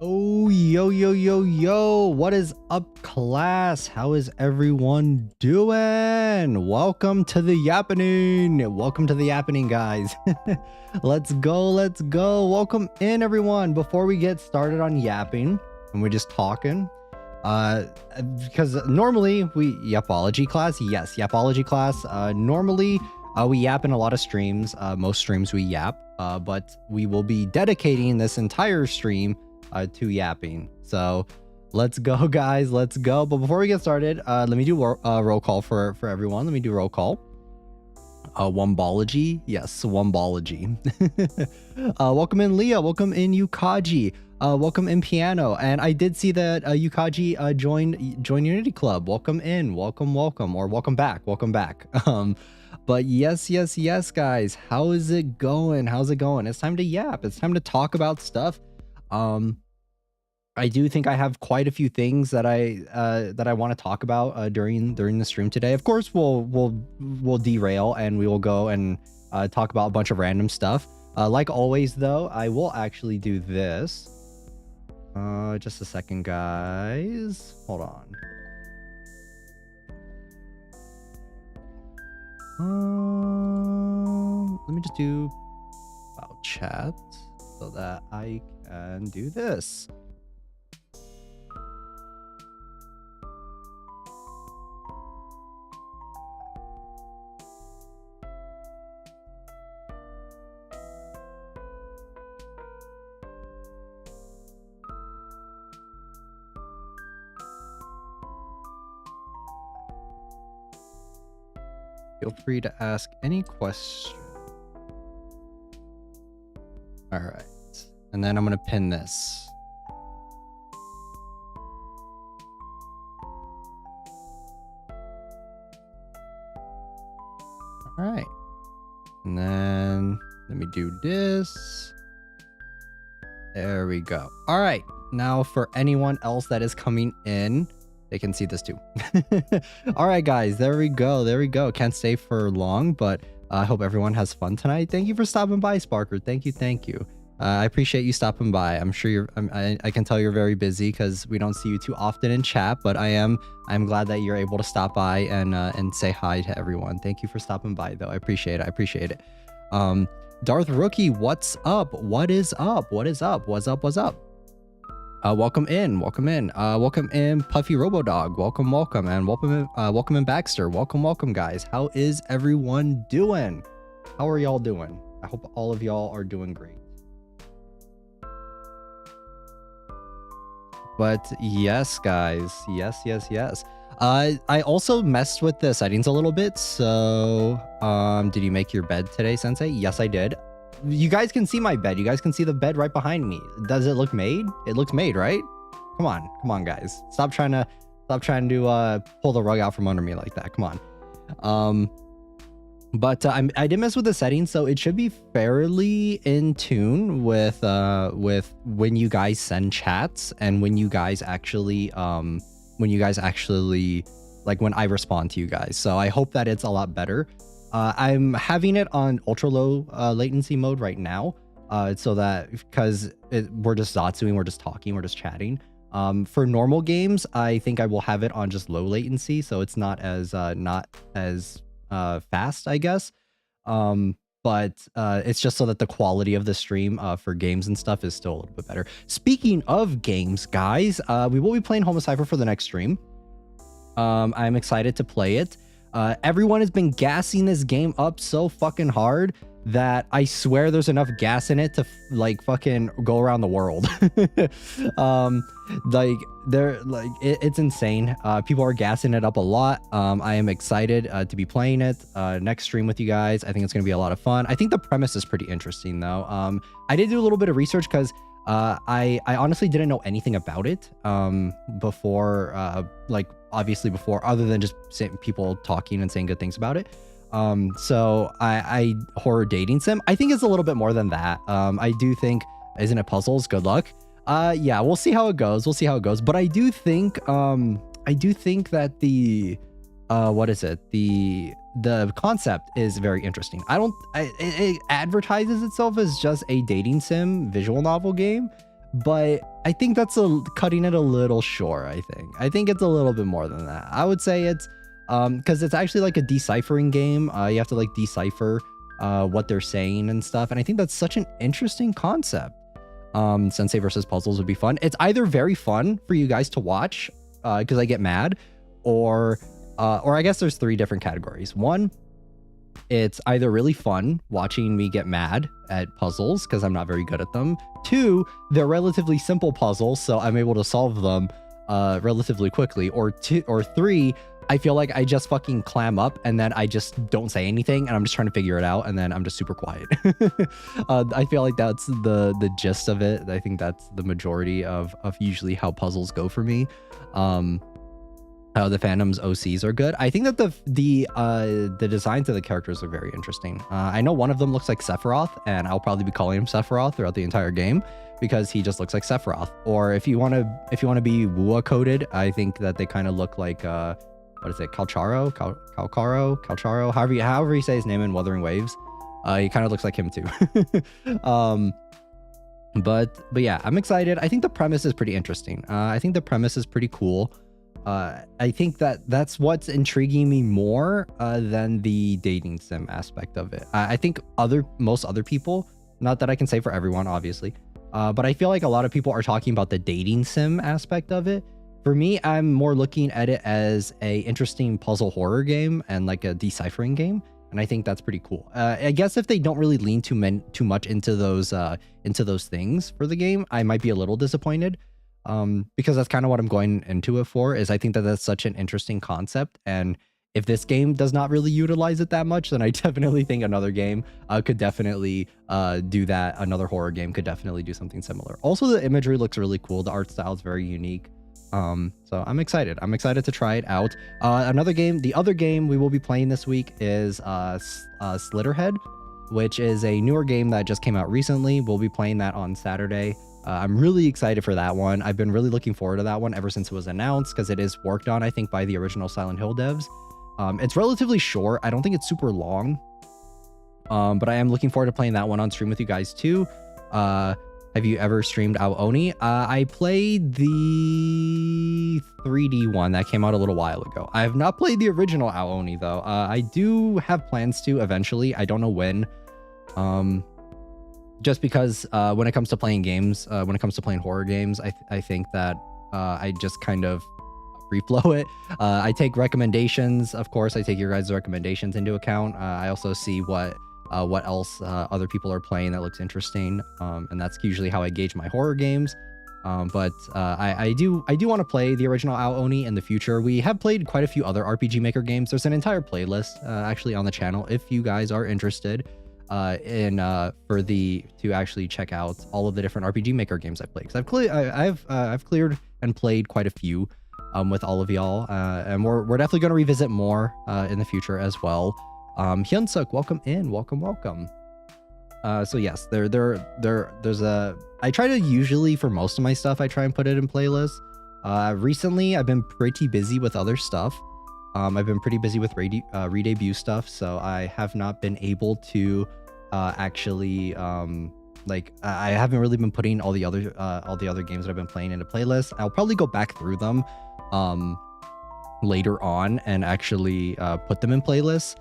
Oh, yo, what is up, class? How is everyone doing? Welcome to the yappening, guys. Let's go. Welcome in, everyone. Before we get started on yapping, and we're just talking, because normally yapology class, normally we yap in a lot of streams. Most streams we yap, but we will be dedicating this entire stream to yapping. So let's go, guys, let's go. But before we get started, let me do roll call for everyone. Let me do roll call. Wombology, yes, Wombology. Welcome in Leah, welcome in Yukaji, welcome in Piano, and I did see that Yukaji joined Unity Club. Welcome in, welcome, or welcome back. But yes, guys, how is it going? It's time to yap. It's time to talk about stuff. I do think I have quite a few things that I want to talk about during the stream today. Of course, we'll derail and we will go and talk about a bunch of random stuff. Like always, though, I will actually do this. Just a second, guys. Hold on. Let me just do about chat so that I can do this. Feel free to ask any question. All right. And then I'm going to pin this. All right. And then let me do this. There we go. All right. Now for anyone else that is coming in, they can see this too. All right, guys, there we go. Can't stay for long, but I hope everyone has fun tonight. Thank you for stopping by, Sparker. Thank you. I appreciate you stopping by. I'm sure I can tell you're very busy because we don't see you too often in chat, but I'm glad that you're able to stop by and say hi to everyone. Thank you for stopping by, though. I appreciate it. Darth Rookie, what's up? What is up? What's up? Welcome in, Puffy Robodog. Welcome, and welcome in Baxter. Welcome, guys. How is everyone doing? How are y'all doing? I hope all of y'all are doing great. But yes, guys, yes. I also messed with the settings a little bit. So, did you make your bed today, Sensei? Yes, I did. You guys can see my bed. You guys can see the bed right behind me. Does it look made? It looks made, right? Come on, guys. Stop trying to pull the rug out from under me like that. Come on. But I did mess with the settings, so it should be fairly in tune with when you guys send chats and when you guys actually like when I respond to you guys. So I hope that it's a lot better. I'm having it on ultra low latency mode right now, so that because we're just zatsuing, we're just talking, we're just chatting. For normal games, I think I will have it on just low latency, so it's not as fast, I guess. But it's just so that the quality of the stream for games and stuff is still a little bit better. Speaking of games, guys, we will be playing Homophobia for the next stream. I'm excited to play it. Everyone has been gassing this game up so fucking hard that I swear there's enough gas in it to like fucking go around the world. It's insane. People are gassing it up a lot. I am excited to be playing it next stream with you guys. I think it's gonna be a lot of fun. I think the premise is pretty interesting though. I did do a little bit of research because I honestly didn't know anything about it before, obviously before, other than just people talking and saying good things about it. So I horror dating sim. I think it's a little bit more than that. I do think, isn't it puzzles? Good luck. Yeah, we'll see how it goes. But I do think that the the concept is very interesting. It advertises itself as just a dating sim visual novel game, but I think that's cutting it a little short. I think it's a little bit more than that. I would say it's because it's actually like a deciphering game. You have to like decipher what they're saying and stuff, and I think that's such an interesting concept. Sensei versus puzzles would be fun. It's either very fun for you guys to watch because I get mad, or I guess there's 3 different categories. 1, it's either really fun watching me get mad at puzzles because I'm not very good at them. 2, they're relatively simple puzzles, so I'm able to solve them relatively quickly. Or 3, I feel like I just fucking clam up and then I just don't say anything and I'm just trying to figure it out and then I'm just super quiet. I feel like that's the gist of it. I think that's the majority of usually how puzzles go for me. How the Phantom's OCs are good. I think that the designs of the characters are very interesting. I know one of them looks like Sephiroth, and I'll probably be calling him Sephiroth throughout the entire game because he just looks like Sephiroth. Or if you want to be Wua coded, I think that they kind of look like what is it, Calcharo, however you say his name in Wuthering Waves. He kind of looks like him too. But yeah, I'm excited. I think the premise is pretty interesting. I think the premise is pretty cool. I think that's what's intriguing me more than the dating sim aspect of it. I think most other people, not that I can say for everyone, obviously, but I feel like a lot of people are talking about the dating sim aspect of it. For me, I'm more looking at it as a interesting puzzle horror game and like a deciphering game, and I think that's pretty cool. I guess if they don't really lean too much into those things for the game, I might be a little disappointed. Because that's kind of what I'm going into it for, is I think that that's such an interesting concept, and if this game does not really utilize it that much, then I definitely think another game could definitely do that. Another horror game could definitely do something similar. Also, the imagery looks really cool. The art style is very unique. So I'm excited. I'm excited to try it out. The other game we will be playing this week is Slitterhead, which is a newer game that just came out recently. We'll be playing that on Saturday. I'm really excited for that one. I've been really looking forward to that one ever since it was announced, because it is worked on, I think, by the original Silent Hill devs. It's relatively short. I don't think it's super long, but I am looking forward to playing that one on stream with you guys too. Have you ever streamed Ao Oni? I played the 3D one that came out a little while ago. I have not played the original Ao Oni though. I do have plans to eventually. I don't know when. Just because when it comes to playing games, when it comes to playing horror games, I think that I just kind of free flow it. I take recommendations, of course. I take your guys' recommendations into account. I also see what else other people are playing that looks interesting, and that's usually how I gauge my horror games. But I do want to play the original Ao Oni in the future. We have played quite a few other RPG Maker games. There's an entire playlist actually on the channel if you guys are interested. To actually check out all of the different RPG Maker games I've played, because I've cleared and played quite a few with all of y'all, and we're definitely going to revisit more in the future as well. Hyunsuk, welcome in, welcome. So yes, there's I try to usually, for most of my stuff, I try and put it in playlists. Recently I've been pretty busy with other stuff. I've been pretty busy with re-debut stuff, so I have not been able to actually I haven't really been putting all the other games that I've been playing into playlists. I'll probably go back through them later on and actually put them in playlists.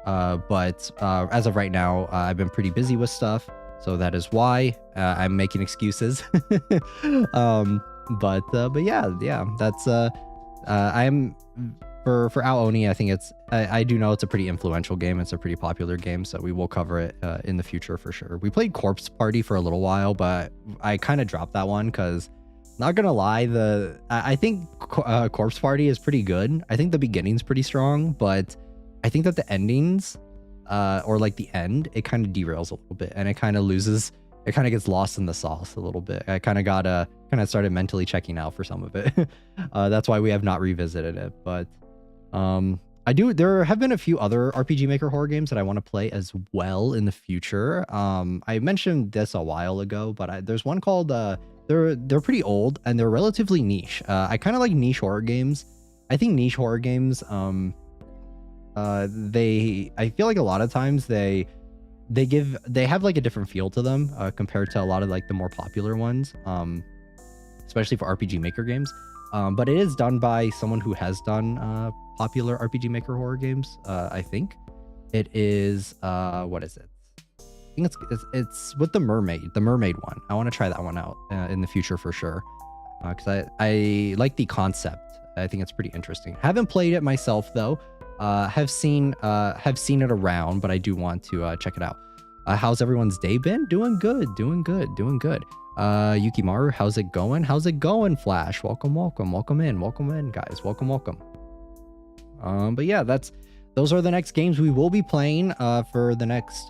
But as of right now, I've been pretty busy with stuff, so that is why I'm making excuses. But yeah, that's I'm. For Ao Oni, I think I do know it's a pretty influential game. It's a pretty popular game, so we will cover it in the future for sure. We played Corpse Party for a little while, but I kind of dropped that one because, not gonna lie, I think Corpse Party is pretty good. I think the beginning's pretty strong, but I think that the endings, or like the end, it kind of derails a little bit, and it kind of gets lost in the sauce a little bit. I kind of started mentally checking out for some of it. That's why we have not revisited it, but there have been a few other RPG Maker horror games that I want to play as well in the future. I mentioned this a while ago, but there's one called they're pretty old and they're relatively niche. I kind of like niche horror games. I think niche horror games I feel like a lot of times they they have like a different feel to them compared to a lot of like the more popular ones, especially for RPG Maker games. But it is done by someone who has done popular RPG Maker horror games. I think it is what is it? I think it's with the mermaid one. I want to try that one out in the future for sure, because I like the concept. I think it's pretty interesting. Haven't played it myself though. Have seen it around, but I do want to check it out. How's everyone's day been? Doing good. Yukimaru, how's it going? Flash? Welcome in, guys. Welcome. But yeah, those are the next games we will be playing for the next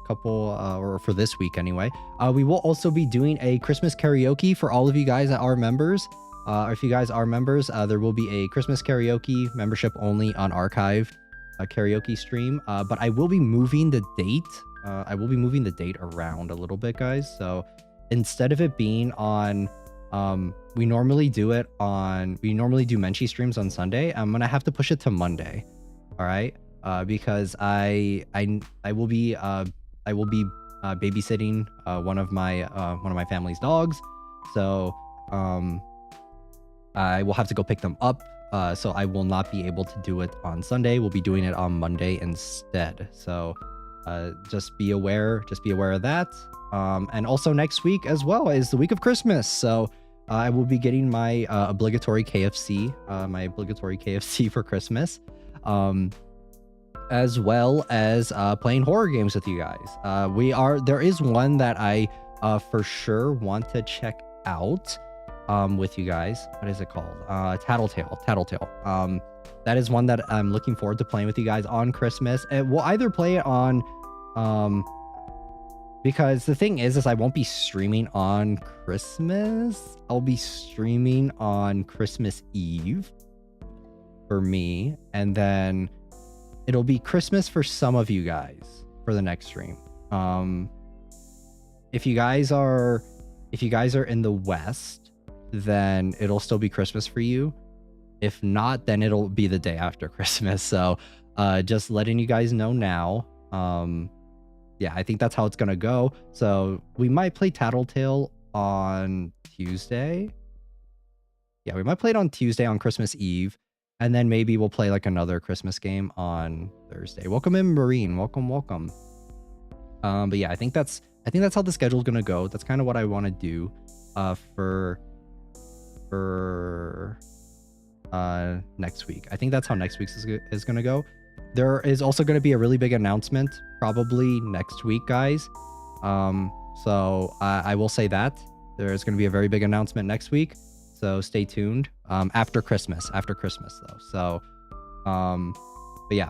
couple or for this week anyway. We will also be doing a Christmas karaoke for all of you guys that are members. If you guys are members, there will be a Christmas karaoke membership only on archived karaoke stream. But I will be moving the date. Around a little bit, guys. So instead of it being on, we normally do Menchie streams on Sunday. I'm gonna have to push it to Monday. All right, because I will be babysitting one of my family's dogs. So I will have to go pick them up. So I will not be able to do it on Sunday. We'll be doing it on Monday instead. So just be aware of that. And also next week as well is the week of Christmas. So I will be getting my obligatory KFC for Christmas. As well as playing horror games with you guys. There is one that I for sure want to check out with you guys. What is it called? Tattletale. That is one that I'm looking forward to playing with you guys on Christmas. And we'll either play it on because the thing is I won't be streaming on Christmas. I'll be streaming on Christmas Eve for me, and then it'll be Christmas for some of you guys for the next stream. If you guys are in the West, then it'll still be Christmas for you. If not, then it'll be the day after Christmas. So just letting you guys know now. Yeah, I think that's how it's gonna go. So we might play Tattletale on Tuesday. Yeah, we might play it on Tuesday on Christmas Eve. And then maybe we'll play like another Christmas game on Thursday. Welcome in, Marine. Welcome. But yeah, I think that's how the schedule is gonna go. That's kind of what I want to do for next week. I think that's how next week's is gonna go. There is also going to be a really big announcement probably next week, guys. So I will say that there's going to be a very big announcement next week. So stay tuned. After Christmas though. So, but yeah,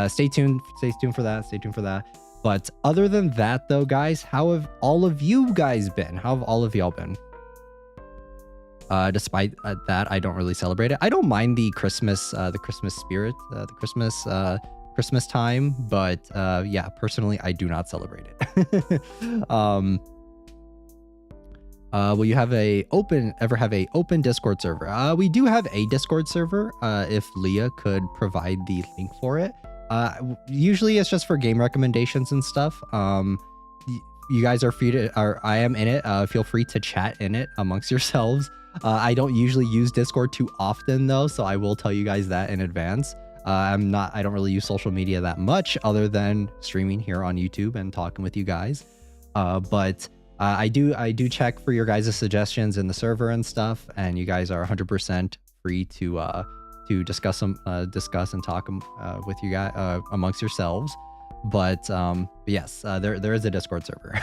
stay tuned for that. But other than that though, guys, how have all of you guys been? How have all of y'all been? Despite that, I don't really celebrate it. I don't mind the Christmas spirit, the Christmas time, but yeah, personally, I do not celebrate it. Will you ever have a open Discord server? We do have a Discord server. If Leah could provide the link for it. Usually it's just for game recommendations and stuff. You guys are free to, I am in it. Feel free to chat in it amongst yourselves. I don't usually use Discord too often though, so I will tell you guys that in advance. I don't really use social media that much other than streaming here on YouTube and talking with you guys. But I do check for your guys' suggestions in the server and stuff, and you guys are 100% free to discuss and talk with you guys amongst yourselves. But yes, there is a Discord server.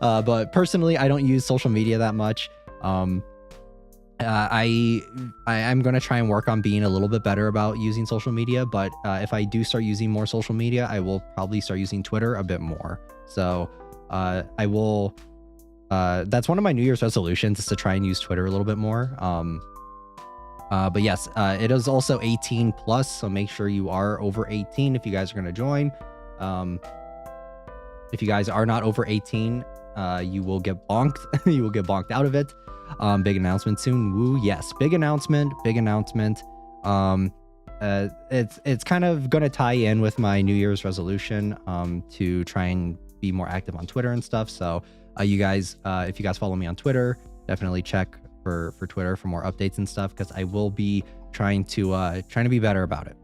But personally, I don't use social media that much. I'm gonna try and work on being a little bit better about using social media, but if I do start using more social media, I will probably start using Twitter a bit more. So I will that's one of my New Year's resolutions, is to try and use Twitter a little bit more. But yes, it is also 18 plus, so make sure you are over 18 if you guys are going to join. If you guys are not over 18, you will get bonked. You will get bonked out of it. Big announcement soon. Woo, yes, big announcement. it's kind of gonna tie in with my New Year's resolution to try and be more active on Twitter and stuff. So you guys, if you guys follow me on Twitter, definitely check for Twitter for more updates and stuff, because I will be trying to be better about it.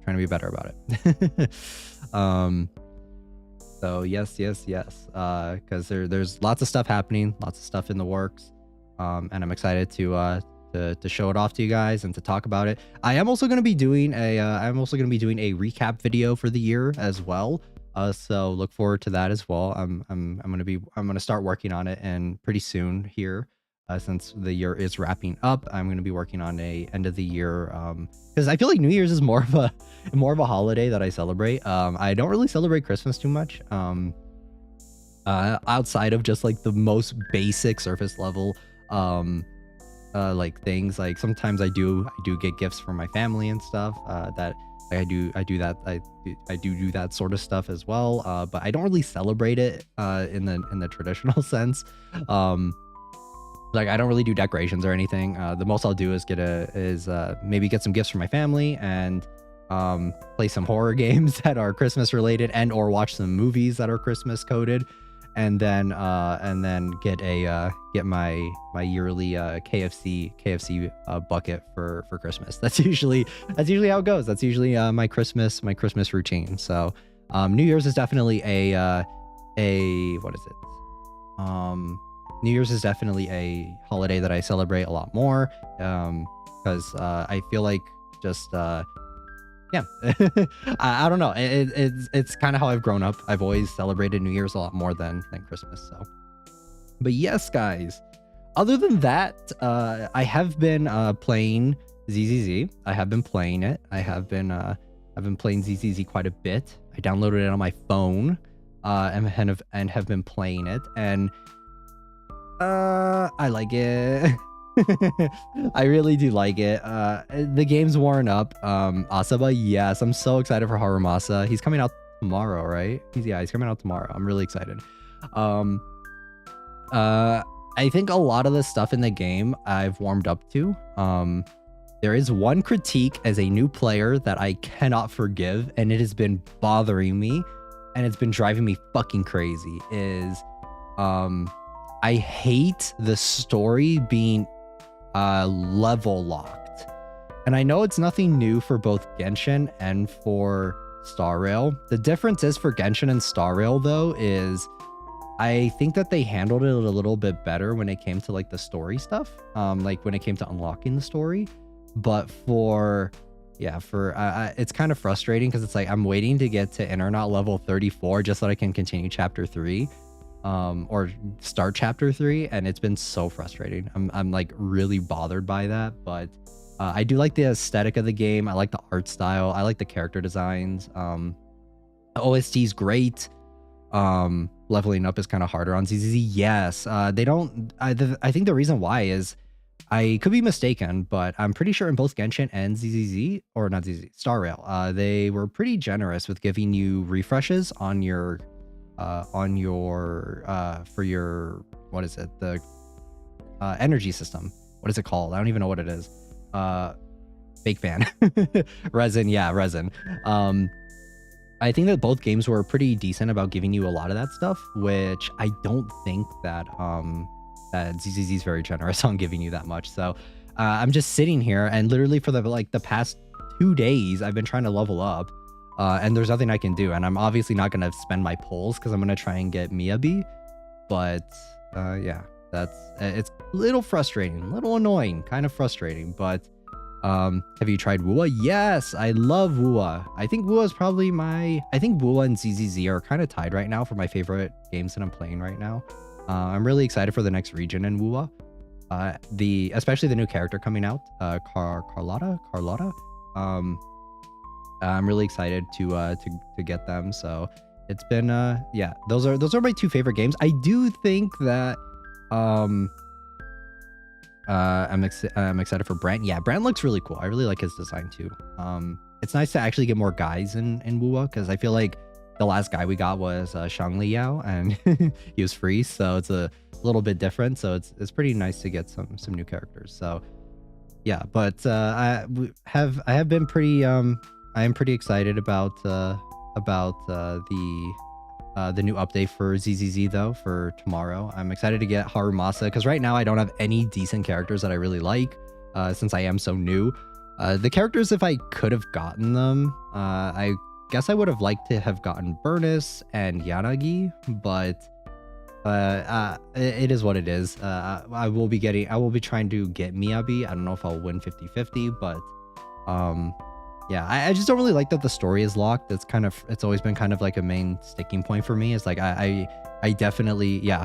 So yes, because there's lots of stuff happening, lots of stuff in the works, and I'm excited to show it off to you guys and to talk about it. I am also going to be doing a recap video for the year as well. So look forward to that as well. I'm going to start working on it, and pretty soon here, since the year is wrapping up, I'm going to be working on a end of the year, because I feel like New Year's is more of a holiday that I celebrate. I don't really celebrate Christmas too much, outside of just like the most basic surface level like things. Like sometimes I do get gifts from my family and stuff, that I do that sort of stuff as well, but I don't really celebrate it in the traditional sense. Like I don't really do decorations or anything. The most I'll do is maybe get some gifts from my family and play some horror games that are Christmas related, and or watch some movies that are Christmas coded, and then get my yearly KFC bucket for Christmas. That's usually how it goes. That's usually my Christmas routine. So New Year's is definitely New Year's is definitely a holiday that I celebrate a lot more, because I feel like just yeah, I don't know. It's kind of how I've grown up. I've always celebrated New Year's a lot more than Christmas. So, but yes, guys. Other than that, I have been playing ZZZ. I have been playing it. I've been playing ZZZ quite a bit. I downloaded it on my phone, and have been playing it, and I like it. I really do like it. The game's worn up. Asaba, yes, I'm so excited for Harumasa. He's coming out tomorrow, right? He's coming out tomorrow. I'm really excited. I think a lot of the stuff in the game I've warmed up to. There is one critique as a new player that I cannot forgive, and it has been bothering me, and it's been driving me fucking crazy, is I hate the story being level locked. And I know it's nothing new for both Genshin and for Star Rail. The difference is for Genshin and Star Rail, though, is I think that they handled it a little bit better when it came to like the story stuff, like when it came to unlocking the story. But it's kind of frustrating, because it's like I'm waiting to get to Internaut level 34 just so that I can continue chapter 3. Or start chapter 3, and it's been so frustrating. I'm like really bothered by that, but I do like the aesthetic of the game. I like the art style. I like the character designs. The OST's great. Leveling up is kind of harder on ZZZ. Yes, they don't. I think the reason why is, I could be mistaken, but I'm pretty sure in both Genshin and ZZZ, or not ZZZ, Star Rail, they were pretty generous with giving you refreshes on your for your, what is it, the energy system. What is it called? I don't even know what it is. Fake fan. Resin. I think that both games were pretty decent about giving you a lot of that stuff, which I don't think that that ZZZ is very generous on giving you that much. So I'm just sitting here, and literally for the past 2 days I've been trying to level up, and there's nothing I can do, and I'm obviously not going to spend my pulls because I'm going to try and get Miyabi. But yeah, it's a little frustrating, a little annoying, kind of frustrating. But have you tried Wua? Yes, I love Wua. I think Wua is probably I think Wua and ZZZ are kind of tied right now for my favorite games that I'm playing right now. I'm really excited for the next region in Wua. Especially the new character coming out, Carlotta. I'm really excited to get them. So it's been yeah, those are my 2 favorite games. I do think that I'm excited for Brant. Yeah, Brant looks really cool. I really like his design too. It's nice to actually get more guys in Wua, because I feel like the last guy we got was Shang Liao, and he was free, so it's a little bit different. So it's pretty nice to get some new characters. So yeah, but I have been pretty I am pretty excited about the new update for ZZZ though for tomorrow. I'm excited to get Harumasa because right now I don't have any decent characters that I really like since I am so new. The characters, if I could have gotten them, I guess I would have liked to have gotten Burnus and Yanagi, but it is what it is. I will be trying to get Miyabi. I don't know if I'll win 50-50, but yeah, I just don't really like that the story is locked. It's always been kind of like a main sticking point for me. It's like I definitely, yeah,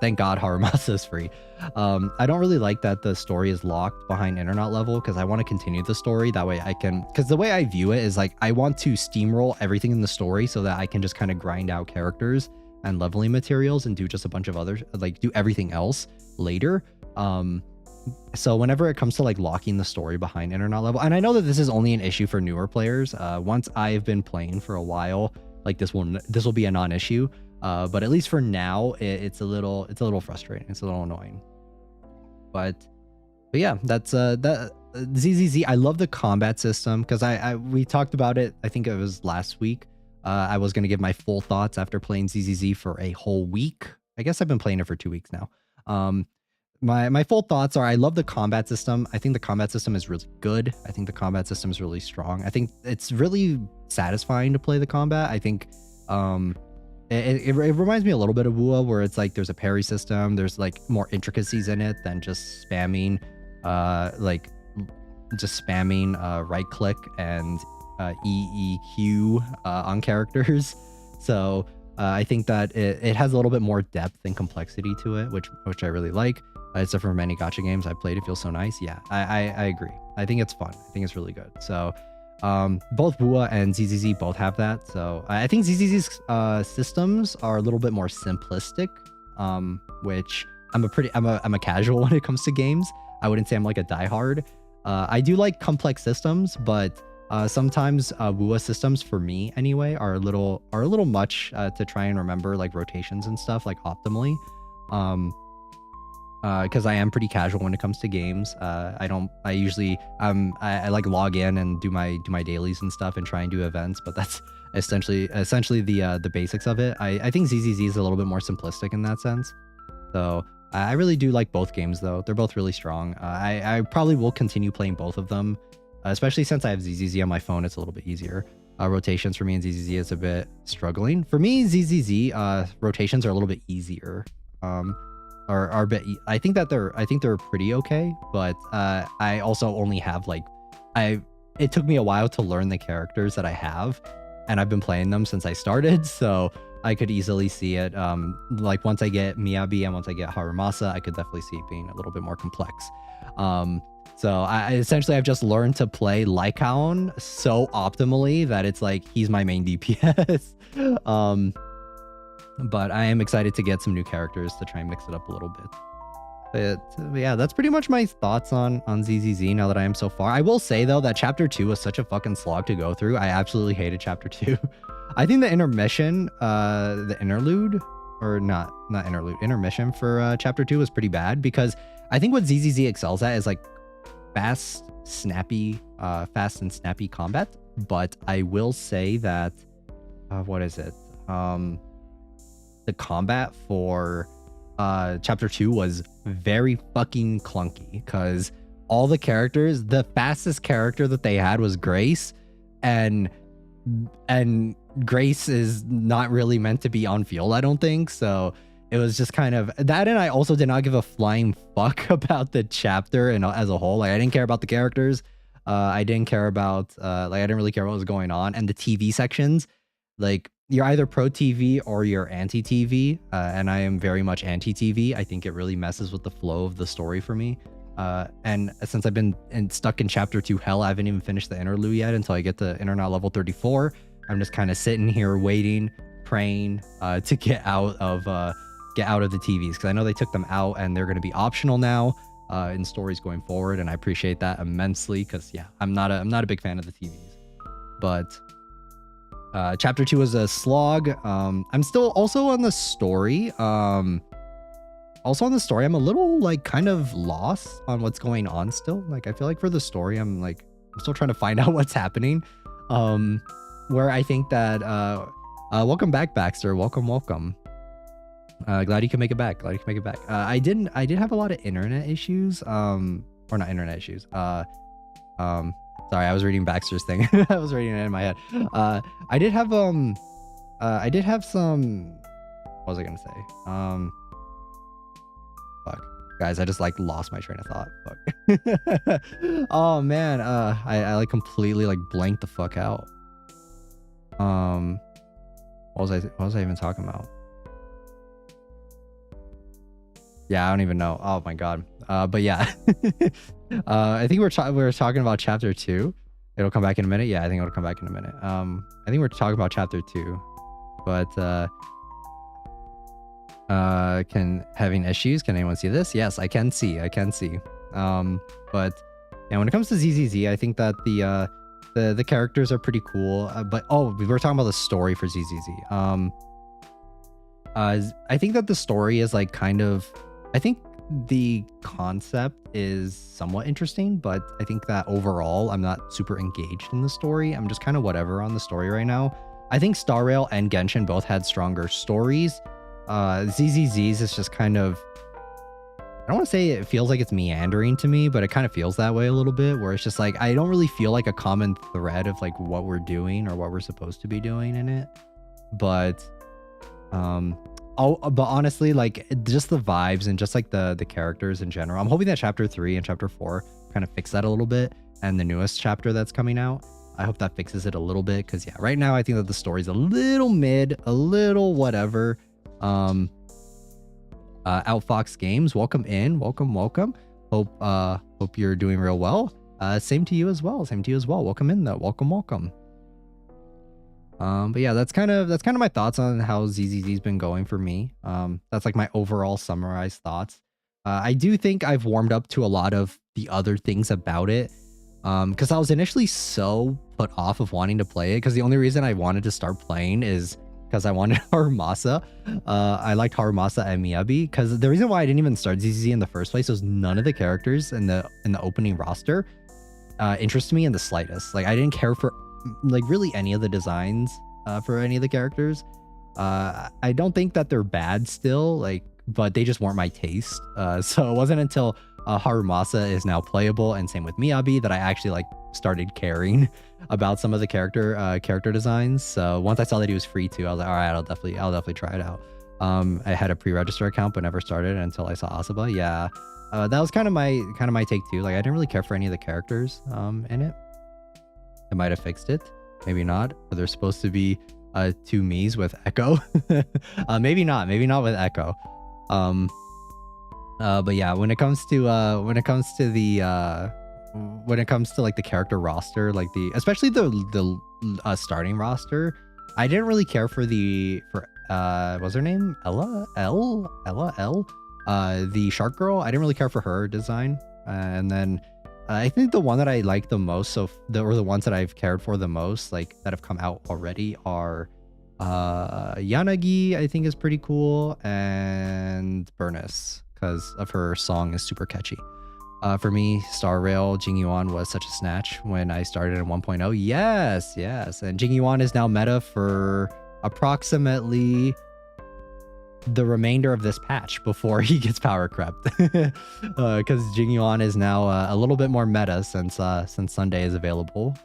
thank God Harumasa is free. I don't really like that the story is locked behind internet level because I want to continue the story. That way I can, because the way I view it is like I want to steamroll everything in the story so that I can just kind of grind out characters and leveling materials and do just a bunch of others, like do everything else later. So whenever it comes to like locking the story behind internet level, and I know that this is only an issue for newer players. Once I've been playing for a while, like this will be a non-issue. But at least for now, it's a little frustrating. It's a little annoying. But yeah, that's that ZZZ. I love the combat system because we talked about it. I think it was last week. I was gonna give my full thoughts after playing ZZZ for a whole week. I guess I've been playing it for 2 weeks now. My full thoughts are I love the combat system. I think the combat system is really good. I think the combat system is really strong. I think it's really satisfying to play the combat. I think it reminds me a little bit of WUA where it's like there's a parry system. There's like more intricacies in it than just spamming right click and EEQ on characters. So I think that it has a little bit more depth and complexity to it, which I really like. Except for many gacha games I played, it feels so nice. Yeah, I agree. I think it's fun. I think it's really good. So both WUA and ZZZ both have that. So I think ZZZ's systems are a little bit more simplistic, which I'm a casual when it comes to games. I wouldn't say I'm like a diehard. I do like complex systems, but sometimes WUA systems for me anyway are a little much to try and remember like rotations and stuff like optimally. Because I am pretty casual when it comes to games. I like log in and do my dailies and stuff and try and do events, but that's essentially the basics of it. I think ZZZ is a little bit more simplistic in that sense. So I really do like both games though. They're both really strong. I probably will continue playing both of them, especially since I have ZZZ on my phone. It's a little bit easier. Rotations for me and ZZZ is a bit struggling. For me, ZZZ rotations are a little bit easier. Are a bit. I think they're pretty okay, but I also only have like it took me a while to learn the characters that I have, and I've been playing them since I started, so I could easily see it. Like once I get Miyabi and once I get Harumasa, I could definitely see it being a little bit more complex. So I've just learned to play Lycaon so optimally that it's like he's my main DPS. But I am excited to get some new characters to try and mix it up a little bit. But yeah, that's pretty much my thoughts on ZZZ now that I am so far. I will say though that chapter 2 was such a fucking slog to go through. I absolutely hated chapter 2. I think the intermission, the interlude, or not interlude, intermission for chapter 2 was pretty bad because I think what ZZZ excels at is like fast and snappy combat. But I will say that, what is it? The combat for chapter 2 was very fucking clunky because all the characters, the fastest character that they had was Grace, and Grace is not really meant to be on field, I don't think. So it was just kind of that, and I also did not give a flying fuck about the chapter and as a whole. Like I didn't care about the characters. I didn't care about I didn't really care what was going on, and the TV sections, like you're either pro TV or you're anti TV, and I am very much anti TV. I think it really messes with the flow of the story for me. And since I've been stuck in chapter 2 hell, I haven't even finished the interlude yet until I get to internet level 34. I'm just kind of sitting here waiting, praying to get out of the TVs, because I know they took them out and they're going to be optional now in stories going forward, and I appreciate that immensely because yeah, I'm not a big fan of the TVs. But chapter 2 was a slog. I'm still also on the story. I'm a little like kind of lost on what's going on still. Like I feel like for the story, I'm still trying to find out what's happening. where I think that welcome back, Baxter. Welcome. Glad you can make it back. I did have a lot of internet issues. Or not internet issues. Sorry, I was reading Baxter's thing. I was reading it in my head. I did have some. What was I gonna say? Fuck, guys, I just like lost my train of thought. Fuck. Oh man, I like completely like blanked the fuck out. What was I even talking about? Yeah, I don't even know. Oh my god. But yeah. I think we were talking about chapter 2. It'll come back in a minute. Yeah, I think it'll come back in a minute. I think we're talking about chapter 2. But having issues. Can anyone see this? Yes, I can see. But yeah, when it comes to ZZZ, I think that the characters are pretty cool. But we were talking about the story for ZZZ. I think that the story is like kind of, I think the concept is somewhat interesting, but I think that overall I'm not super engaged in the story. I'm just kind of whatever on the story right now. I think Star Rail and Genshin both had stronger stories. ZZZ's is just kind of, I don't want to say it feels like it's meandering to me, but it kind of feels that way a little bit, where it's just like I don't really feel like a common thread of like what we're doing or what we're supposed to be doing in it. But but honestly, like just the vibes and just like the characters in general, I'm hoping that chapter 3 and chapter 4 kind of fix that a little bit, and the newest chapter that's coming out, I hope that fixes it a little bit, because yeah, right now I think that the story's a little mid, a little whatever. Outfox Games, welcome in, welcome. Hope you're doing real well. Same to you as well. Welcome in though. Welcome. But yeah, that's kind of my thoughts on how ZZZ's been going for me. That's like my overall summarized thoughts. I do think I've warmed up to a lot of the other things about it. Because I was initially so put off of wanting to play it, because the only reason I wanted to start playing is because I wanted Harumasa. I liked Harumasa and Miyabi, because the reason why I didn't even start ZZZ in the first place was none of the characters in the opening roster interested me in the slightest. Like I didn't care for like really any of the designs for any of the characters. I don't think that they're bad still, like, but they just weren't my taste. So it wasn't until Harumasa is now playable, and same with Miyabi, that I actually like started caring about some of the character designs. So once I saw that he was free too, I was like, all right, I'll definitely try it out. I had a pre-register account but never started until I saw Asaba. Yeah, that was kind of my take too. Like I didn't really care for any of the characters in it. It might have fixed it, maybe not. But there's supposed to be 2 Miis with Echo. maybe not with Echo. But yeah, when it comes to like the character roster, like especially the starting roster, I didn't really care for what's her name? Ella, the shark girl. I didn't really care for her design. And then I think the one that I like the most, or the ones that I've cared for the most, like that have come out already, are Yanagi, I think is pretty cool, and Burness, because of her song is super catchy. For me, Star Rail, Jing Yuan was such a snatch when I started in 1.0. Yes. And Jing Yuan is now meta for approximately the remainder of this patch before he gets power crept. Because Jing Yuan is now a little bit more meta since Sunday is available.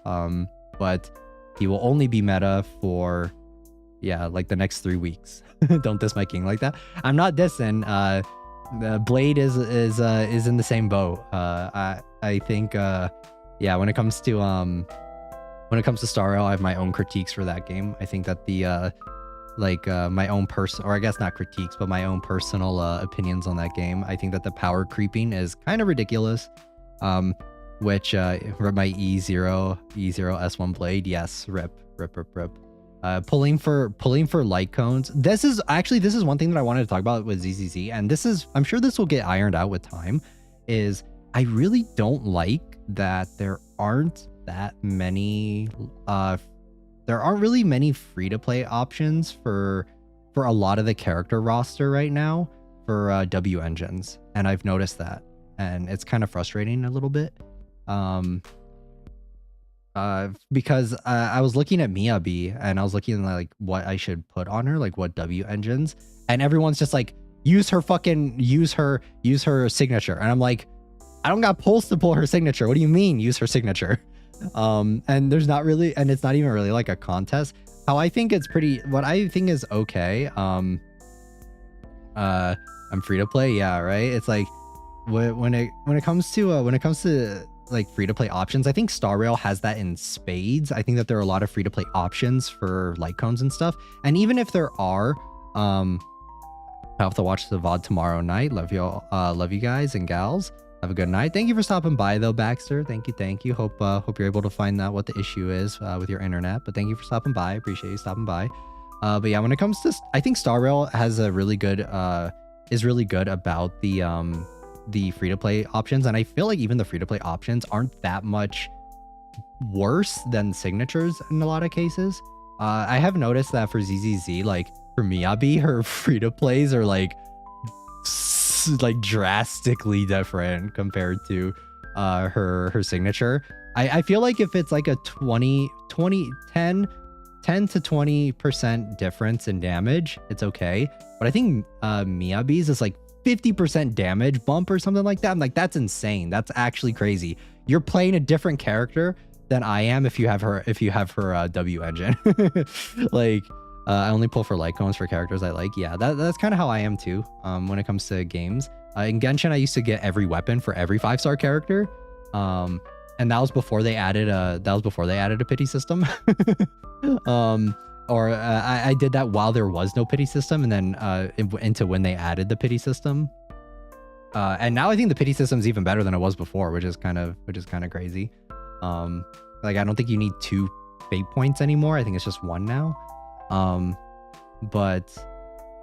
But he will only be meta for, yeah, like the next 3 weeks. Don't diss my king like that. I'm not dissing. Blade is in the same boat. I think yeah, when it comes to Star Rail, I have my own critiques for that game. I think that the my own or I guess not critiques, but my own personal opinions on that game. I think that the power creeping is kind of ridiculous. Which my E0 S1 Blade, yes, rip. Pulling for light cones. This is one thing that I wanted to talk about with ZZZ, and I'm sure this will get ironed out with time, is I really don't like that there aren't really many free-to-play options for a lot of the character roster right now for W engines, and I've noticed that, and it's kind of frustrating a little bit. Because I was looking at Miyabi and I was looking at like what I should put on her, like what W engines, and everyone's just like, use her signature, and I'm like, I don't got pulls to pull her signature. What do you mean use her signature? And there's not really, and it's not even really like a contest. How I think it's pretty, what I think is okay. I'm free to play, yeah, right. It's like when it comes to like free to play options, I think Star Rail has that in spades. I think that there are a lot of free to play options for light cones and stuff. And even if there are, I have to watch the VOD tomorrow night. Love y'all. Love you guys and gals. Have a good night. Thank you for stopping by though, Baxter. Thank you. Hope you're able to find out what the issue is with your internet. But thank you for stopping by. Appreciate you stopping by. But yeah, when it comes to, I think Star Rail has a really good, is really good about the free-to-play options, and I feel like even the free-to-play options aren't that much worse than signatures in a lot of cases. I have noticed that for ZZZ, like for Miyabi, her free-to-plays are like drastically different compared to her signature. I feel like if it's like a 10 to 20% difference in damage, it's okay. But I think Miyabi's is like 50% damage bump or something like that. I'm like, that's insane. That's actually crazy. You're playing a different character than I am if you have her W engine. Like I only pull for light cones for characters I like. Yeah, that's kind of how I am too when it comes to games. In Genshin I used to get every weapon for every 5-star character, and that was before they added a pity system. Or I did that while there was no pity system, and then into when they added the pity system. And now I think the pity system is even better than it was before, which is kind of crazy. Like I don't think you need 2 fate points anymore. I think it's just 1 now. But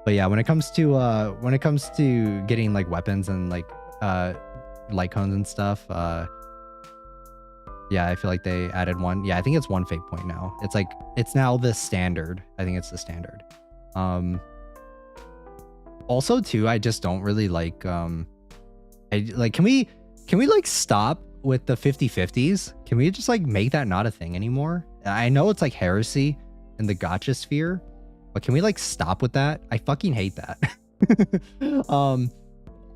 yeah, when it comes to getting like weapons and like light cones and stuff, yeah, I feel like they added 1. Yeah, I think it's 1 fate point now. It's like, it's now the standard. I think it's the standard. Also too, I just don't really like, can we like stop with the 50/50s? Can we just like make that not a thing anymore? I know it's like heresy in the gacha sphere, but can we like stop with that? I fucking hate that.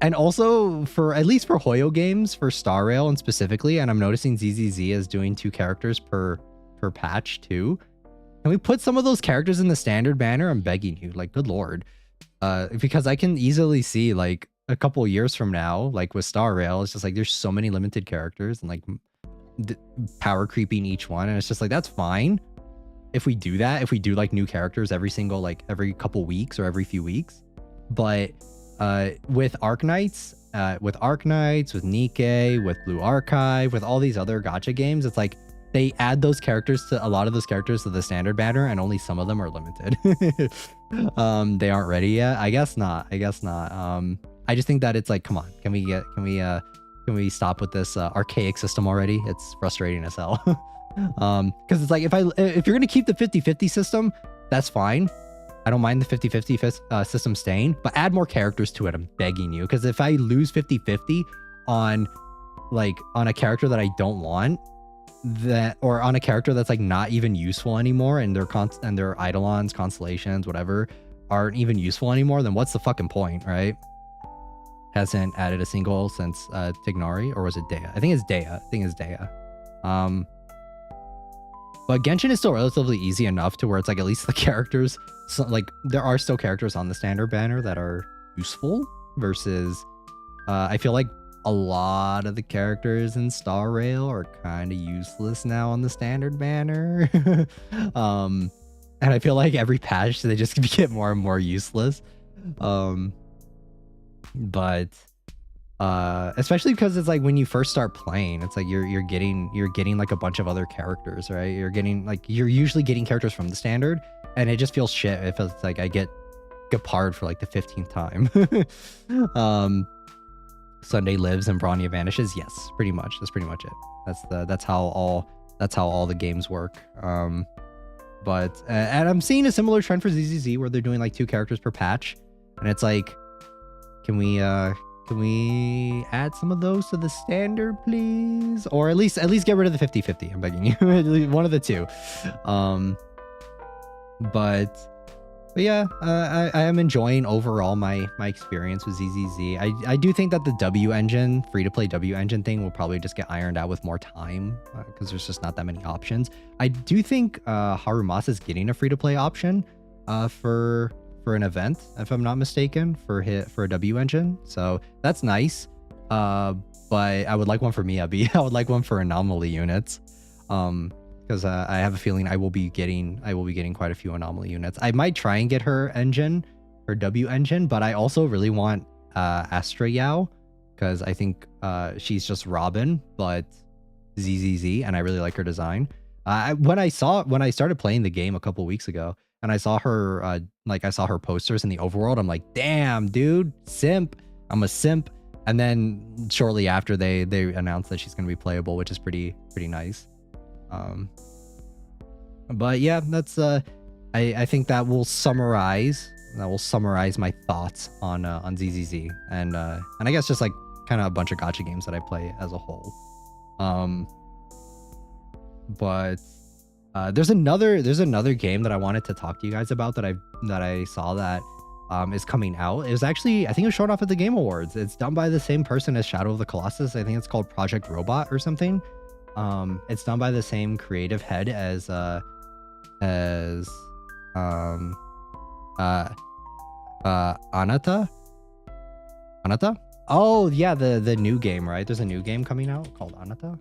And also for, at least for Hoyo games, for Star Rail and specifically, and I'm noticing ZZZ is doing 2 characters per patch too. Can we put some of those characters in the standard banner? I'm begging you, like, good lord. Because I can easily see like a couple years from now, like with Star Rail, it's just like there's so many limited characters and like power creeping each one, and it's just like, that's fine if we do that, if we do like new characters every couple weeks or every few weeks. But with Arknights, with Nikke, with Blue Archive, with all these other gacha games, it's like they add those characters to, a lot of those characters to the standard banner, and only some of them are limited. They aren't ready yet. I guess not. I just think that it's like, come on, can we stop with this archaic system already? It's frustrating as hell. Because it's like, if you're gonna keep the 50/50 system, that's fine. I don't mind the 50/50 system staying, but add more characters to it. I'm begging you, because if I lose 50/50 on a character that I don't want, or on a character that's like not even useful anymore, and their eidolons, constellations, whatever, aren't even useful anymore, then what's the fucking point, right? Hasn't added a single since Tignari, or was it Dea? I think it's Dea. But Genshin is still relatively easy enough to where it's like, at least the characters, so like there are still characters on the standard banner that are useful, versus I feel like a lot of the characters in Star Rail are kind of useless now on the standard banner. And I feel like every patch they just get more and more useless. But especially because it's like when you first start playing, it's like you're getting like a bunch of other characters, right? You're usually getting characters from the standard, and it just feels shit if it's like I get Gepard for like the 15th time. Sunday lives and Branya vanishes. Yes, pretty much. That's pretty much it. That's how all the games work. But and I'm seeing a similar trend for ZZZ where they're doing like 2 characters per patch, and it's like, can we Can we add some of those to the standard, please? Or at least get rid of the 50-50. I'm begging you. One of the two. But yeah, I am enjoying overall my experience with ZZZ. I do think that the W engine, free-to-play W engine thing will probably just get ironed out with more time because there's just not that many options. I do think Harumasa is getting a free-to-play option for an event, if I'm not mistaken, for a W engine. So that's nice. But I would like one for Miyabi. I would like one for anomaly units. Because I have a feeling I will be getting quite a few anomaly units. I might try and get her engine, her W engine, but I also really want Astra Yao because I think she's just Robin, but ZZZ, and I really like her design. When I started playing the game a couple weeks ago, and I saw her I saw her posters in the overworld, I'm like, damn, dude, simp. I'm a simp. And then shortly after they announced that she's gonna be playable, which is pretty nice. But yeah, that's I think that will summarize my thoughts on ZZZ and I guess just like kind of a bunch of gacha games that I play as a whole. But there's another game that I wanted to talk to you guys about that I saw that is coming out. It was actually, I think it was shown off at the Game Awards. It's done by the same person as Shadow of the Colossus. I think it's called Project Robot or something. It's done by the same creative head as Anata? Oh yeah, the new game, right? There's a new game coming out called Anata.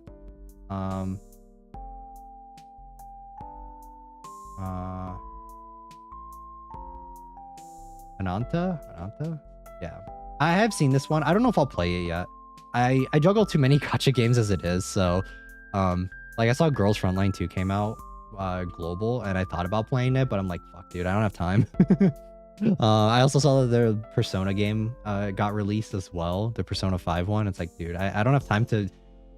Ananta? Yeah. I have seen this one. I don't know if I'll play it yet. I juggle too many gacha games as it is, so like I saw Girls Frontline 2 came out global, and I thought about playing it, but I'm like, fuck, dude, I don't have time. I also saw that the Persona game got released as well, the Persona 5 one. It's like, dude, I don't have time to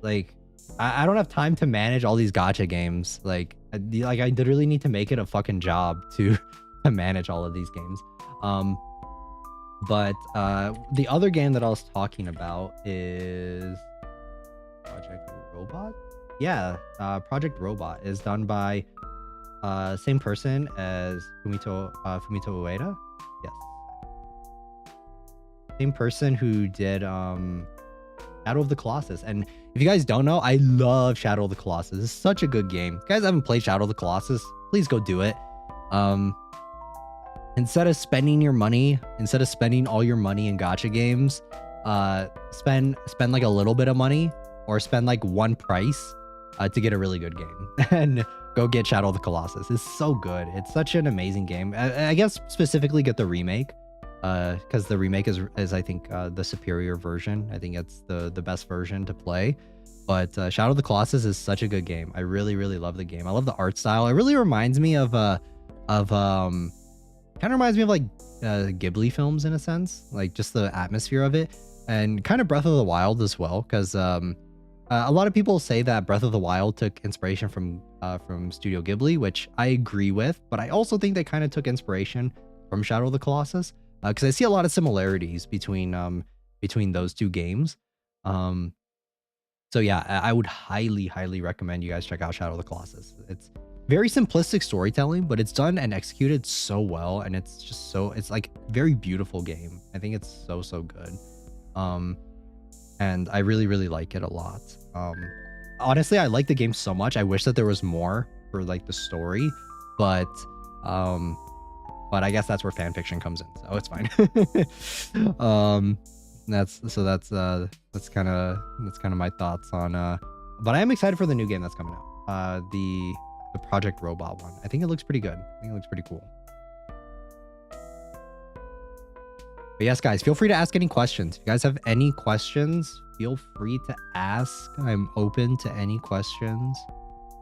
like I don't have time to manage all these gacha games. Like I literally need to make it a fucking job to manage all of these games. But the other game that I was talking about is Project Robot. Yeah, Project Robot is done by same person as Fumito Ueda. Yes, same person who did Shadow of the Colossus. And if you guys don't know, I love Shadow of the Colossus. It's such a good game. If you guys haven't played Shadow of the Colossus, please go do it. Instead of spending all your money in gacha games, spend like a little bit of money, or spend like one price to get a really good game, and go get Shadow of the Colossus. It's so good. It's such an amazing game. I guess specifically get the remake, because the remake is I think the superior version. I think it's the best version to play. But Shadow of the Colossus is such a good game. I really love the game. I love the art style. It really reminds me of kind of reminds me of like Ghibli films in a sense, like just the atmosphere of it, and kind of Breath of the Wild as well, because a lot of people say that Breath of the Wild took inspiration from Studio Ghibli, which I agree with, but I also think they kind of took inspiration from Shadow of the Colossus, because I see a lot of similarities between those two games. So yeah, I would highly recommend you guys check out Shadow of the Colossus. It's very simplistic storytelling, but it's done and executed so well, and it's like very beautiful game. I think it's so good. And I really like it a lot. Honestly, I like the game so much. I wish that there was more for like the story, but I guess that's where fan fiction comes in, so it's fine. That's kind of my thoughts on but I am excited for the new game that's coming out. The Project Robot one. I think it looks pretty good. I think it looks pretty cool. But yes, guys, feel free to ask any questions. If you guys have any questions, feel free to ask. I'm open to any questions.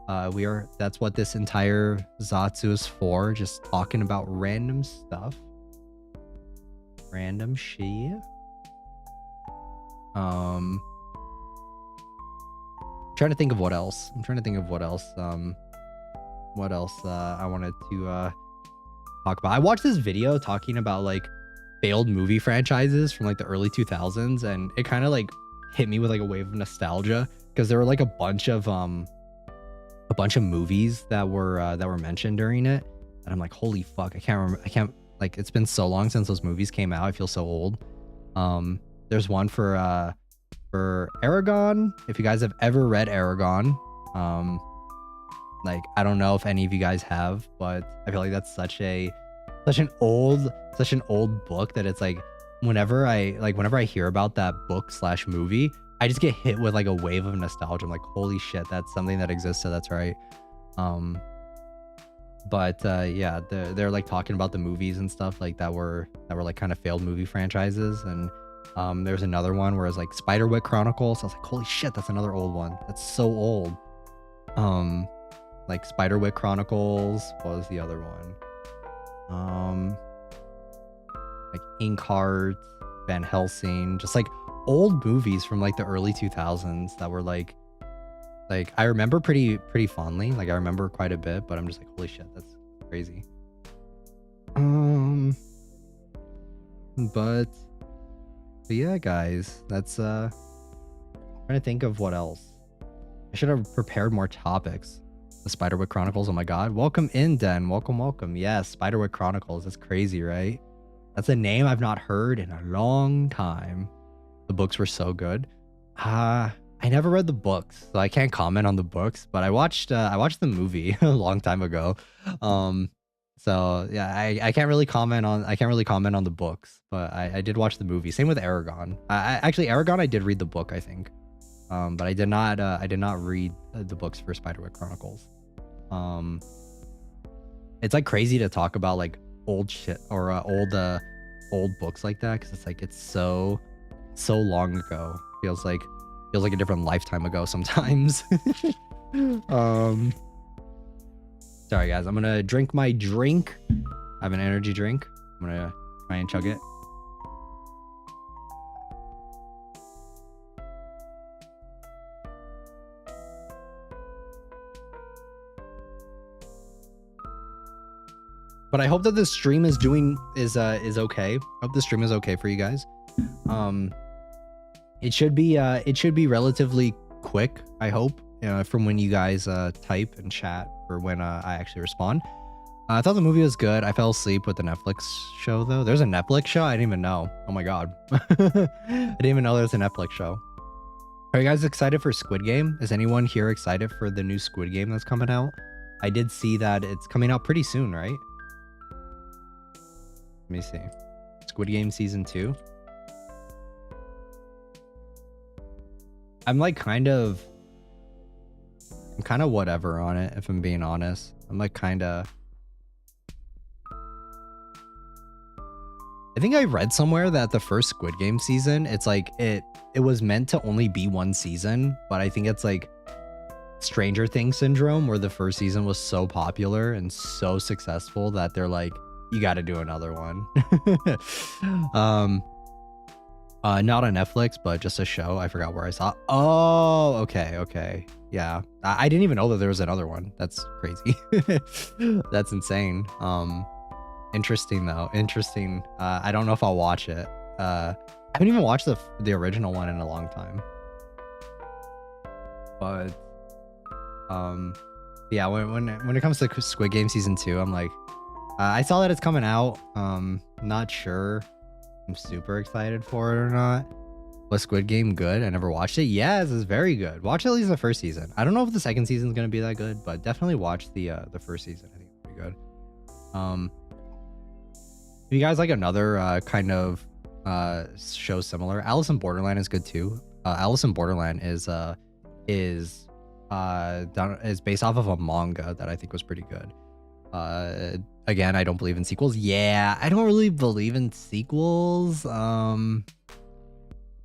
That's what this entire Zatsu is for, just talking about random stuff. Random shit. Trying to think of what else. What else I wanted to talk about. I watched this video talking about like failed movie franchises from like the early 2000s, and it kind of like hit me with like a wave of nostalgia because there were like a bunch of movies that were mentioned during it, and I'm like, holy fuck, I can't remember. I can't, like, it's been so long since those movies came out. I feel so old. There's one for Aragon. If you guys have ever read Aragon, like, I don't know if any of you guys have, but I feel like that's such an old book that it's like whenever I hear about that book / movie, I just get hit with like a wave of nostalgia. I'm like, holy shit, that's something that existed. That's right. Yeah, they're like talking about the movies and stuff like that were like kind of failed movie franchises. And there's another one where it's like Spiderwick Chronicles. I was like, holy shit, that's another old one. That's so old. Like Spiderwick Chronicles. What was the other one? Like Inkheart, Van Helsing, just like old movies from like the early 2000s that were like I remember pretty fondly. Like I remember quite a bit, but I'm just like, holy shit, that's crazy. But yeah, guys, that's trying to think of what else. I should have prepared more topics. The Spiderwick Chronicles, oh my god. Welcome in, Den. Welcome. Yes, Spiderwick Chronicles. That's crazy, right? That's a name I've not heard in a long time. The books were so good. I never read the books, so I can't comment on the books, but I watched the movie a long time ago. So yeah, I can't really comment on the books, but I did watch the movie. Same with Aragon. Actually Aragon I did read the book, I think. But I did not read the books for Spiderwick Chronicles. It's like crazy to talk about like old shit or old books like that, because it's like it's so long ago. Feels like a different lifetime ago sometimes. Sorry guys, I'm gonna drink my drink. I have an energy drink. I'm gonna try and chug it. But I hope that this stream is okay. I hope the stream is okay for you guys. It should be relatively quick, I hope, from when you guys type and chat or when I actually respond. I thought the movie was good. I fell asleep with the Netflix show though. There's a Netflix show? I didn't even know. Oh my god. I didn't even know there's a Netflix show. Are you guys excited for Squid Game? Is anyone here excited for the new Squid Game that's coming out? I did see that it's coming out pretty soon, right? Let me see. Squid Game season 2. I'm kind of whatever on it, if I'm being honest. I'm like kind of... I think I read somewhere that the first Squid Game season, it's like it was meant to only be one season, but I think it's like Stranger Things syndrome, where the first season was so popular and so successful that they're like, you got to do another one. Not on Netflix, but just a show. I forgot where I saw. Oh, okay. Yeah, I didn't even know that there was another one. That's crazy. That's insane. Interesting though. Interesting. I don't know if I'll watch it. I haven't even watched the original one in a long time. But yeah, when it comes to Squid Game season 2, I'm like, I saw that it's coming out. Not sure I'm super excited for it or not. Was Squid Game good? I never watched it. Yes, it's very good. Watch at least the first season. I don't know if the second season is going to be that good, but definitely watch the first season. I think it's pretty good. If you guys like another kind of show similar, Alice in Borderland is good too. Alice in Borderland is based off of a manga that I think was pretty good. Again, I don't believe in sequels. Yeah, I don't really believe in sequels.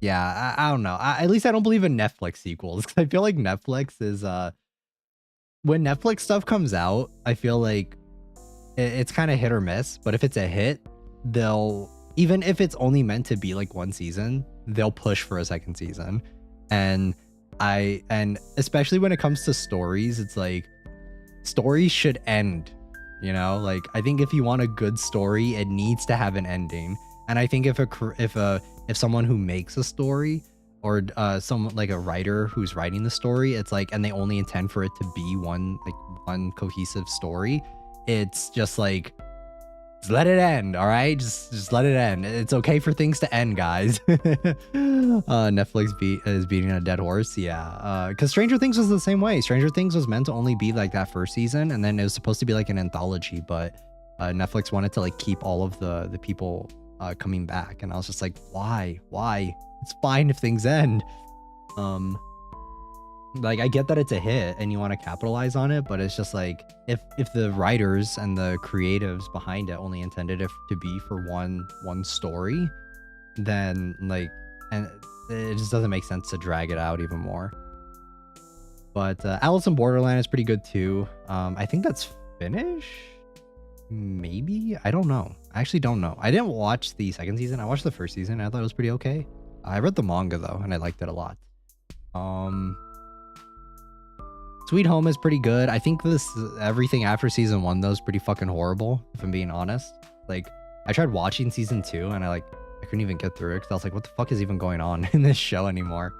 Yeah, I don't know. At least I don't believe in Netflix sequels, because I feel like Netflix is when Netflix stuff comes out, I feel like it's kind of hit or miss. But if it's a hit, they'll, even if it's only meant to be like one season, they'll push for a second season. And especially when it comes to stories, it's like stories should end. You know, like I think if you want a good story, it needs to have an ending. And I think if someone who makes a story, or someone like a writer who's writing the story, it's like, and they only intend for it to be one cohesive story, it's just like, just let it end, all right? Just let it end. It's okay for things to end, guys. Netflix is beating a dead horse. Yeah, because Stranger Things was the same way. Stranger Things was meant to only be like that first season, and then it was supposed to be like an anthology, but Netflix wanted to like keep all of the people coming back, and I was just like, why? It's fine if things end. Like, I get that it's a hit and you want to capitalize on it, but it's just like, if the writers and the creatives behind it only intended it to be for one story, then like, and it just doesn't make sense to drag it out even more. But Alice in Borderland is pretty good too. I think that's finished, maybe. I don't know. I actually don't know. I didn't watch the second season. I watched the first season. I thought it was pretty okay. I read the manga though, and I liked it a lot. Sweet Home is pretty good. I think everything after season 1 though is pretty fucking horrible, if I'm being honest. Like, I tried watching season 2 and I couldn't even get through it because I was like, what the fuck is even going on in this show anymore?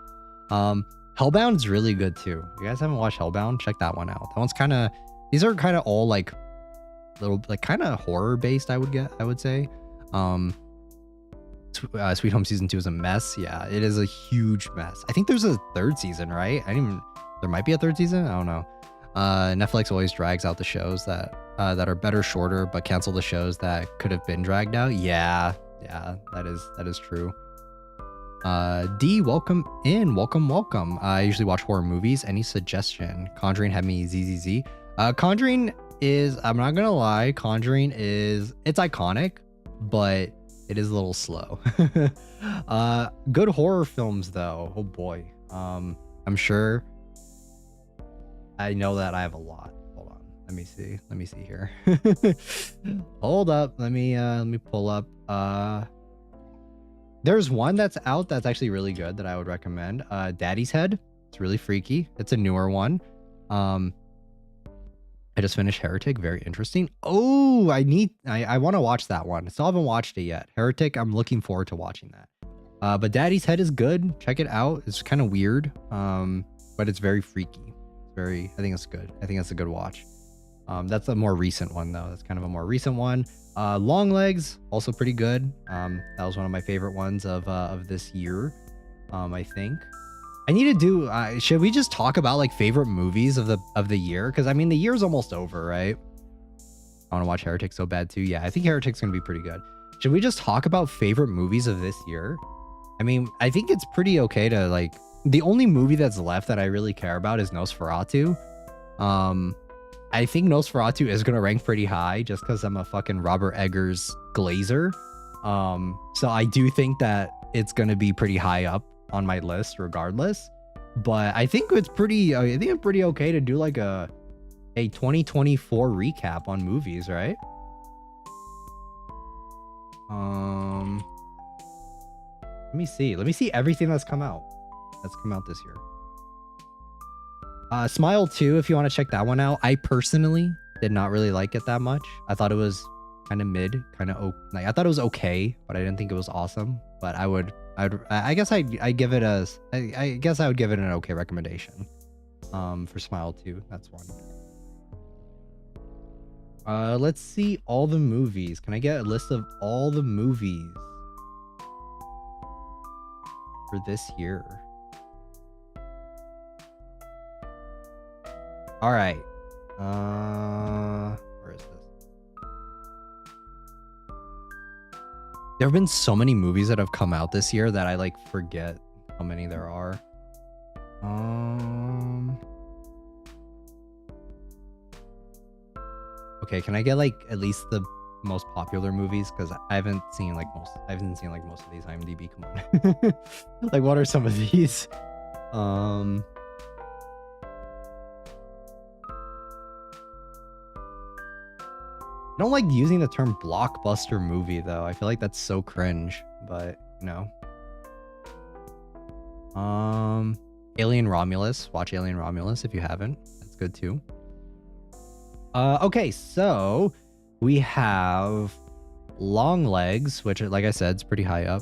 Hellbound's really good too. If you guys haven't watched Hellbound, check that one out. That one's kind of, these are kind of all like little, like kind of horror based, I would say. Sweet Home season 2 is a mess. Yeah, it is a huge mess. I think there's a third season, right? There might be a third season. I don't know. Netflix always drags out the shows that are better, shorter, but cancel the shows that could have been dragged out. Yeah, that is true. D, welcome in. Welcome. I usually watch horror movies. Any suggestion? Conjuring had me ZZZ. Conjuring is, I'm not gonna lie, Conjuring is, it's iconic, but it is a little slow. Good horror films though. Oh boy. I'm sure. I know that I have a lot. Hold on. Let me see here. Hold up. Let me pull up. There's one that's out that's actually really good that I would recommend. Daddy's Head. It's really freaky. It's a newer one. I just finished Heretic. Very interesting. Oh, I want to watch that one. I still haven't watched it yet. Heretic, I'm looking forward to watching that. But Daddy's Head is good. Check it out. It's kind of weird, but it's very freaky. I think it's good. I think that's a good watch. That's a more recent one though. That's kind of a more recent one. Long Legs, also pretty good. That was one of my favorite ones of this year. I think. I need to do, should we just talk about like favorite movies of the year? Because I mean, the year's almost over, right? I want to watch Heretic so bad too. Yeah, I think Heretic's gonna be pretty good. Should we just talk about favorite movies of this year? I mean, I think it's pretty okay to like, the only movie that's left that I really care about is Nosferatu. I think Nosferatu is gonna rank pretty high just because I'm a fucking Robert Eggers glazer. So I do think that it's gonna be pretty high up on my list regardless. But I think it's pretty okay to do like a 2024 recap on movies, right? Let me see everything that's come out this year. Smile 2, if you want to check that one out. I personally did not really like it that much. I thought it was kind of mid, I thought it was okay, but I didn't think it was awesome. But I guess I would give it an okay recommendation. For Smile 2, that's one. Let's see all the movies. Can I get a list of all the movies for this year? All right. Where is this? There have been so many movies that have come out this year that I like forget how many there are. Okay, can I get like at least the most popular movies? Because I haven't seen like most of these IMDb. Come on. Like, what are some of these? I don't like using the term blockbuster movie though. I feel like that's so cringe, but you know. Alien Romulus. Watch Alien Romulus if you haven't. That's good too. Okay, so we have Long Legs, which, like I said, is pretty high up.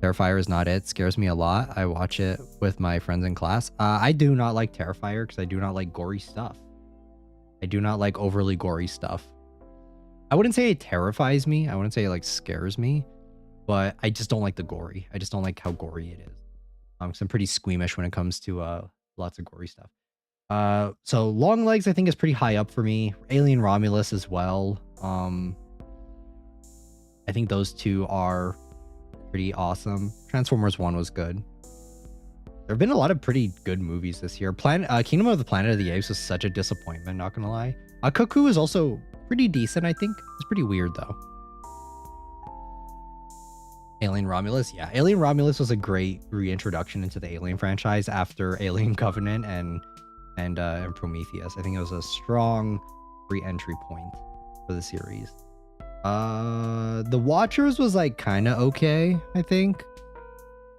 Terrifier is not it. Scares me a lot. I watch it with my friends in class. I do not like Terrifier because I do not like gory stuff. I do not like overly gory stuff. I wouldn't say it terrifies me. I wouldn't say it like scares me, but I just don't like the gory. I just don't like how gory it is. So I'm pretty squeamish when it comes to lots of gory stuff. So Long Legs I think is pretty high up for me. Alien Romulus as well. I think those two are pretty awesome. Transformers 1 was good. There have been a lot of pretty good movies this year. Kingdom of the Planet of the Apes was such a disappointment, not gonna lie. Cuckoo is also pretty decent, I think. It's pretty weird though. Alien Romulus, yeah. Alien Romulus was a great reintroduction into the Alien franchise after Alien Covenant and Prometheus. I think it was a strong re-entry point for the series. The Watchers was like kind of okay, I think.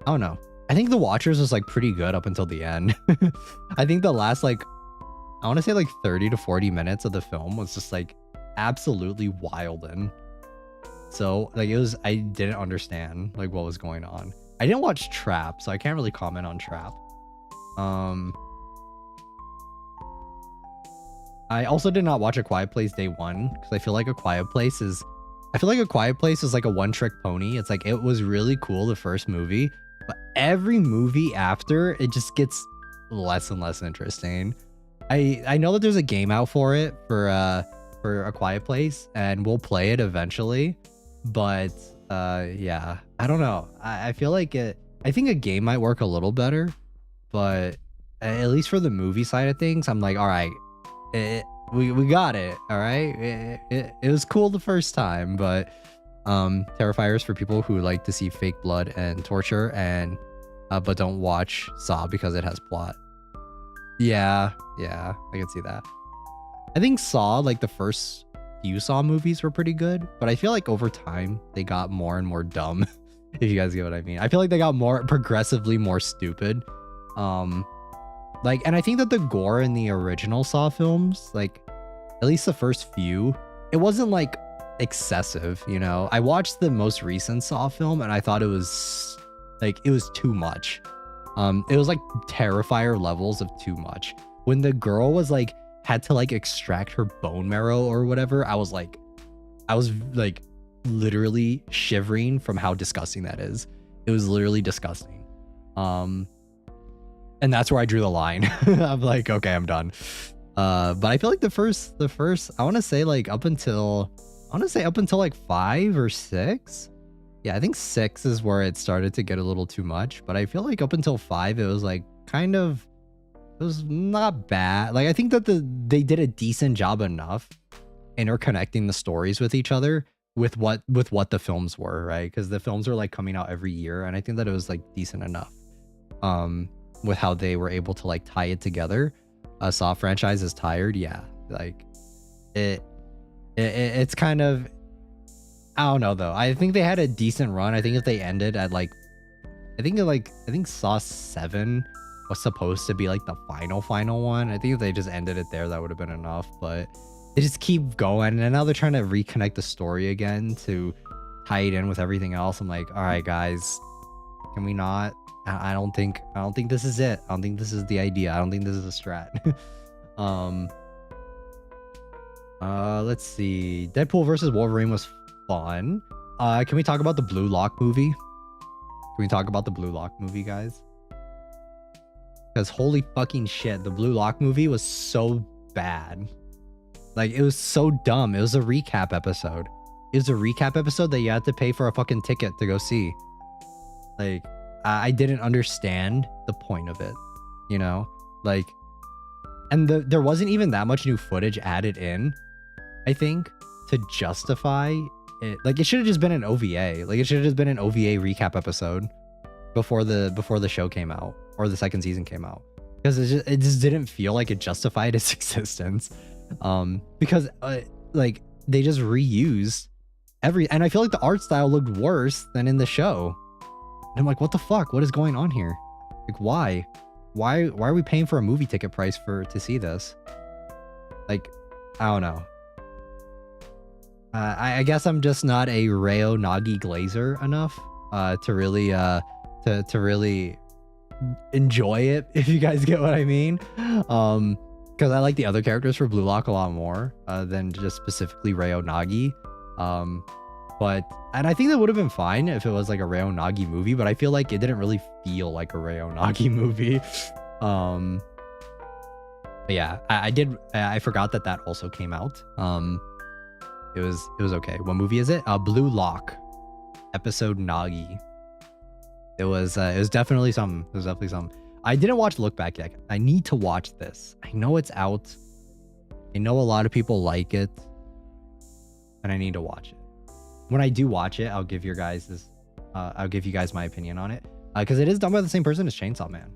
I don't know. I think The Watchers was like pretty good up until the end. I think the last like, I want to say like 30 to 40 minutes of the film was just like absolutely wild. And so like I didn't understand like what was going on. I didn't watch Trap, so I can't really comment on Trap. I also did not watch A Quiet Place Day 1 because I feel like A Quiet Place is like a one-trick pony. It's like it was really cool the first movie, but every movie after it just gets less and less interesting. I know that there's a game out for it for A Quiet Place, and we'll play it eventually. But yeah, I don't know. I feel like I think a game might work a little better, but at least for the movie side of things, I'm like, all right, we got it. All right, it was cool the first time, but Terrifier is for people who like to see fake blood and torture, and but don't watch Saw because it has plot. Yeah, I can see that. I think Saw, like the first few Saw movies were pretty good, but I feel like over time they got more and more dumb. If you guys get what I mean. I feel like they got progressively more stupid. Like, and I think that the gore in the original Saw films, like at least the first few, it wasn't like excessive, you know. I watched the most recent Saw film and I thought it was too much. It was like Terrifier levels of too much. When the girl was like had to like extract her bone marrow or whatever, I was like literally shivering from how disgusting that is. It was literally disgusting. And that's where I drew the line. I'm like, okay, I'm done. But I feel like the first I want to say up until like 5 or 6. Yeah, I think 6 is where it started to get a little too much, but I feel like up until 5 it was like it was not bad. Like I think that they did a decent job enough interconnecting the stories with each other with what the films were, right? Because the films are like coming out every year, and I think that it was like decent enough with how they were able to like tie it together. Saw franchise is tired, yeah. Like it's kind of, I don't know though. I think they had a decent run. I think if they ended at like I think Saw 7 was supposed to be like the final one. I think if they just ended it there, that would have been enough. But they just keep going, and now they're trying to reconnect the story again to tie it in with everything else. I'm like, all right, guys, can we not? I don't think this is it. I don't think this is the idea. I don't think this is a strat. Let's see. Deadpool versus Wolverine was fun. Can we talk about the Blue Lock movie? Can we talk about the Blue Lock movie, guys? Because holy fucking shit, the Blue Lock movie was so bad. Like, it was so dumb. It was a recap episode. It was a recap episode that you had to pay for a fucking ticket to go see. Like, I didn't understand the point of it, you know? Like, and there wasn't even that much new footage added in, I think, to justify it. Like, it should have just been an OVA. Like, it should have just been an OVA recap episode before the show came out, or the second season came out, because it just didn't feel like it justified its existence. Because like they just reused and I feel like the art style looked worse than in the show. And I'm like, what the fuck? What is going on here? Like, why are we paying for a movie ticket price to see this? Like, I don't know. I guess I'm just not a Reo Nagi glazer enough to really to really enjoy it, if you guys get what I mean. Because I like the other characters for Blue Lock a lot more than just specifically Reo Nagi. And I think that would have been fine if it was like a Reo Nagi movie, but I feel like it didn't really feel like a Reo Nagi movie. But yeah, I forgot that also came out. It was okay. What movie is it? Blue Lock, episode Nagi. It was definitely something. It was definitely something. I didn't watch Look Back yet. I need to watch this. I know it's out. I know a lot of people like it, but I need to watch it. When I do watch it, I'll give you guys my opinion on it, because it is done by the same person as Chainsaw Man.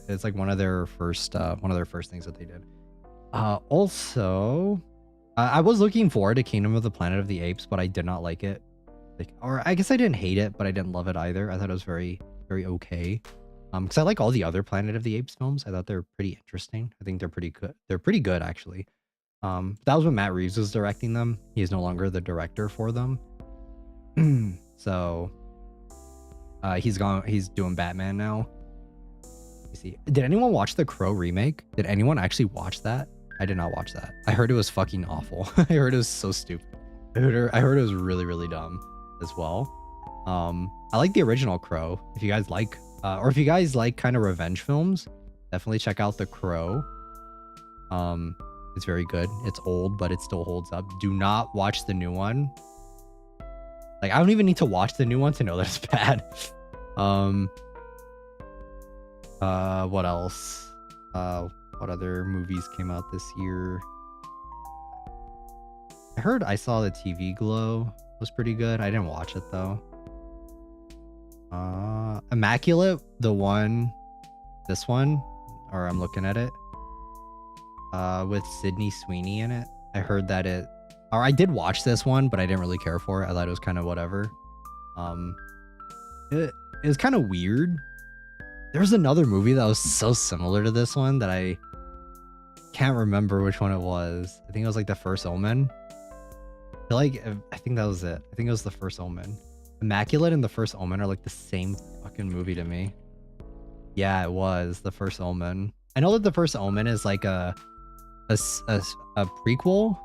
It's like one of their first things that they did. Also, I was looking forward to Kingdom of the Planet of the Apes, but I did not like it. Or I guess I didn't hate it, but I didn't love it either. I thought it was very, very okay. Because I like all the other Planet of the Apes films. I thought they're pretty interesting. I think they're pretty good. They're pretty good, actually. That was when Matt Reeves was directing them. He is no longer the director for them. So, he's gone. He's doing Batman now. You see, did anyone watch the Crow remake? Did anyone actually watch that? I did not watch that. I heard it was fucking awful. I heard it was so stupid. I heard it was really, really dumb as well. I like the original Crow. If you guys like, or if you guys like kind of revenge films, definitely check out The Crow. It's very good. It's old, but it still holds up. Do not watch the new one. Like, I don't even need to watch the new one to know that it's bad. What else? What other movies came out this year? I saw the TV Glow was pretty good. I didn't watch it though. Immaculate, this one, or I'm looking at it, with Sydney Sweeney in it. I heard that I did watch this one, but I didn't really care for it. I thought it was kind of whatever. It was kind of weird. There's another movie that was so similar to this one that I can't remember which one it was. I think it was like The First Omen. I think that was it. I think it was The First Omen. Immaculate and The First Omen are like the same fucking movie to me. Yeah, it was The First Omen. I know that The First Omen is like a prequel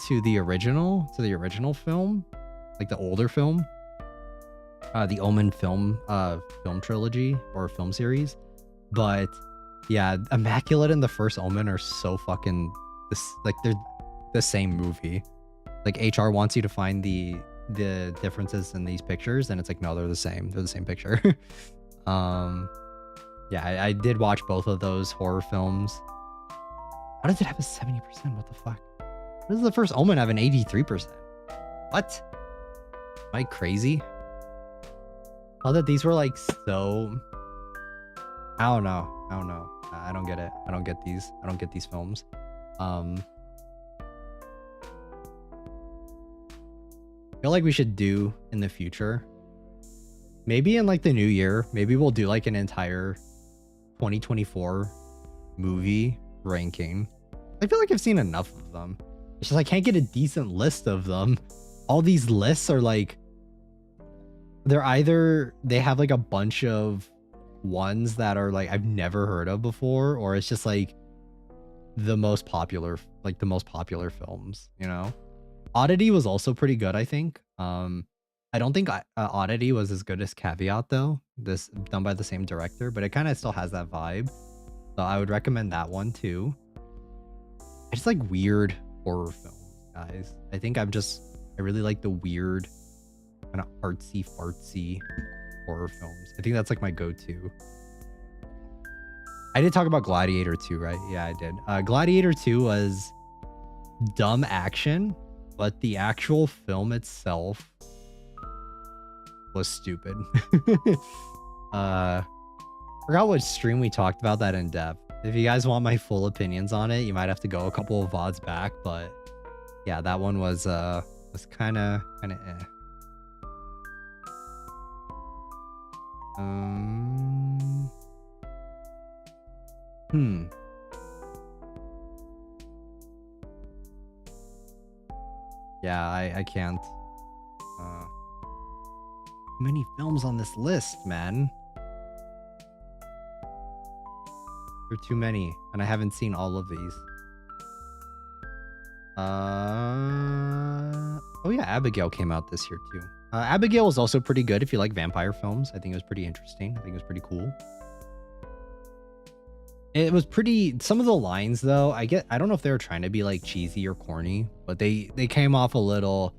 to the original film, like the older film, the Omen film trilogy or film series. But yeah, Immaculate and The First Omen are so fucking they're the same movie. Like, HR wants you to find the differences in these pictures, and it's like, no, they're the same picture. Yeah, I did watch both of those horror films. How does it have a 70%? What the fuck? Why does The First Omen have an 83%? What? Am I crazy? Oh, that these were like so... I don't know. I don't get it. I don't get these films. I feel like we should do in the future, maybe in like the new year, maybe we'll do like an entire 2024 movie ranking. I feel like I've seen enough of them. It's just I can't get a decent list of them. All these lists are like, they have like a bunch of ones that are like I've never heard of before, or it's just like the most popular films, you know? Oddity was also pretty good, I think. I don't think Oddity was as good as Caveat though. This done by the same director, but it kind of still has that vibe. So I would recommend that one too. I just like weird horror films, guys. I think I really like the weird kind of artsy fartsy horror films. I think that's like my go-to. I did talk about Gladiator 2, right? Yeah, I did. Gladiator 2 was dumb action, but the actual film itself was stupid. Forgot what stream we talked about that in depth. If you guys want my full opinions on it, you might have to go a couple of VODs back, but yeah, that one was kind of eh. Yeah, I can't. Many films on this list, man. There are too many, and I haven't seen all of these. Oh yeah, Abigail came out this year too. Abigail was also pretty good if you like vampire films. I think it was pretty interesting. I think it was pretty cool. It was pretty. Some of the lines though, I don't know if they were trying to be like cheesy or corny, but they came off a little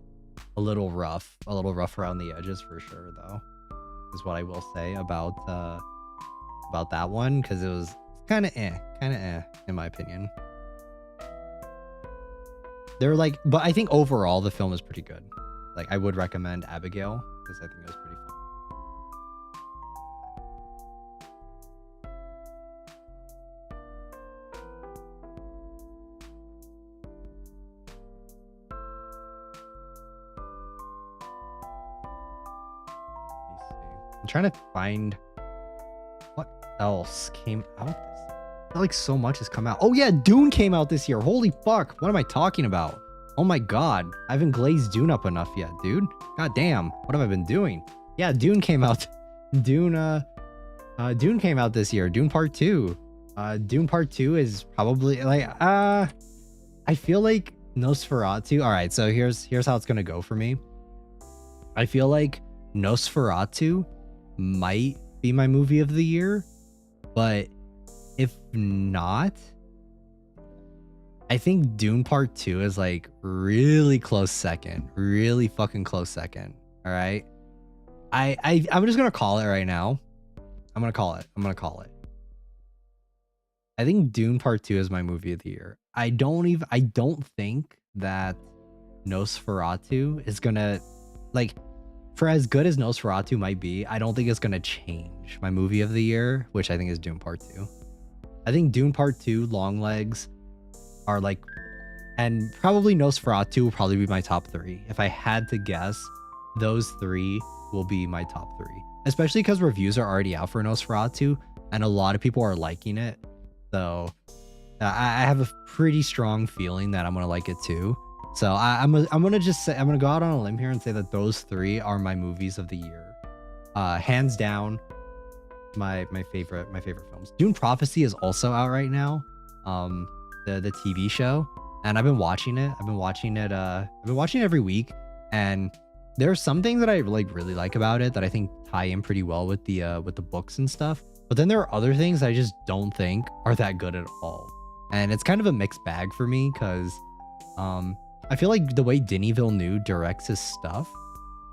rough around the edges for sure though. Is what I will say about that one, because it was kind of in my opinion. They're like, but I think overall the film is pretty good. Like, I would recommend Abigail because I think it was pretty fun. Let me see. I'm trying to find what else came out this year. I feel like so much has come out. Oh yeah, Dune came out this year. Holy fuck. What am I talking about? Oh my god. I haven't glazed Dune up enough yet, dude. God damn. What have I been doing? Yeah, Dune came out. Dune came out this year. Dune Part 2. Dune Part 2 is probably like I feel like Nosferatu. Alright, so here's how it's gonna go for me. I feel like Nosferatu might be my movie of the year, but if not, I think Dune Part 2 is like really close second. Really fucking close second. All right. I'm just gonna call it right now. I'm gonna call it. I think Dune Part 2 is my movie of the year. I don't think that Nosferatu is gonna, like, for as good as Nosferatu might be, I don't think it's gonna change my movie of the year, which I think is Dune Part 2. I think Dune Part 2, Longlegs are like, and probably Nosferatu will probably be my top 3. If I had to guess, those 3 will be my top 3. Especially because reviews are already out for Nosferatu, and a lot of people are liking it. So I have a pretty strong feeling that I'm gonna like it too. So I'm gonna just say, I'm gonna go out on a limb here and say that those 3 are my movies of the year. Hands down, my favorite films. Dune Prophecy is also out right now. The TV show, and I've been watching it. I've been watching it every week, and there's some things that I really like about it that I think tie in pretty well with the books and stuff. But then there are other things I just don't think are that good at all. And it's kind of a mixed bag for me because I feel like the way Denis Villeneuve directs his stuff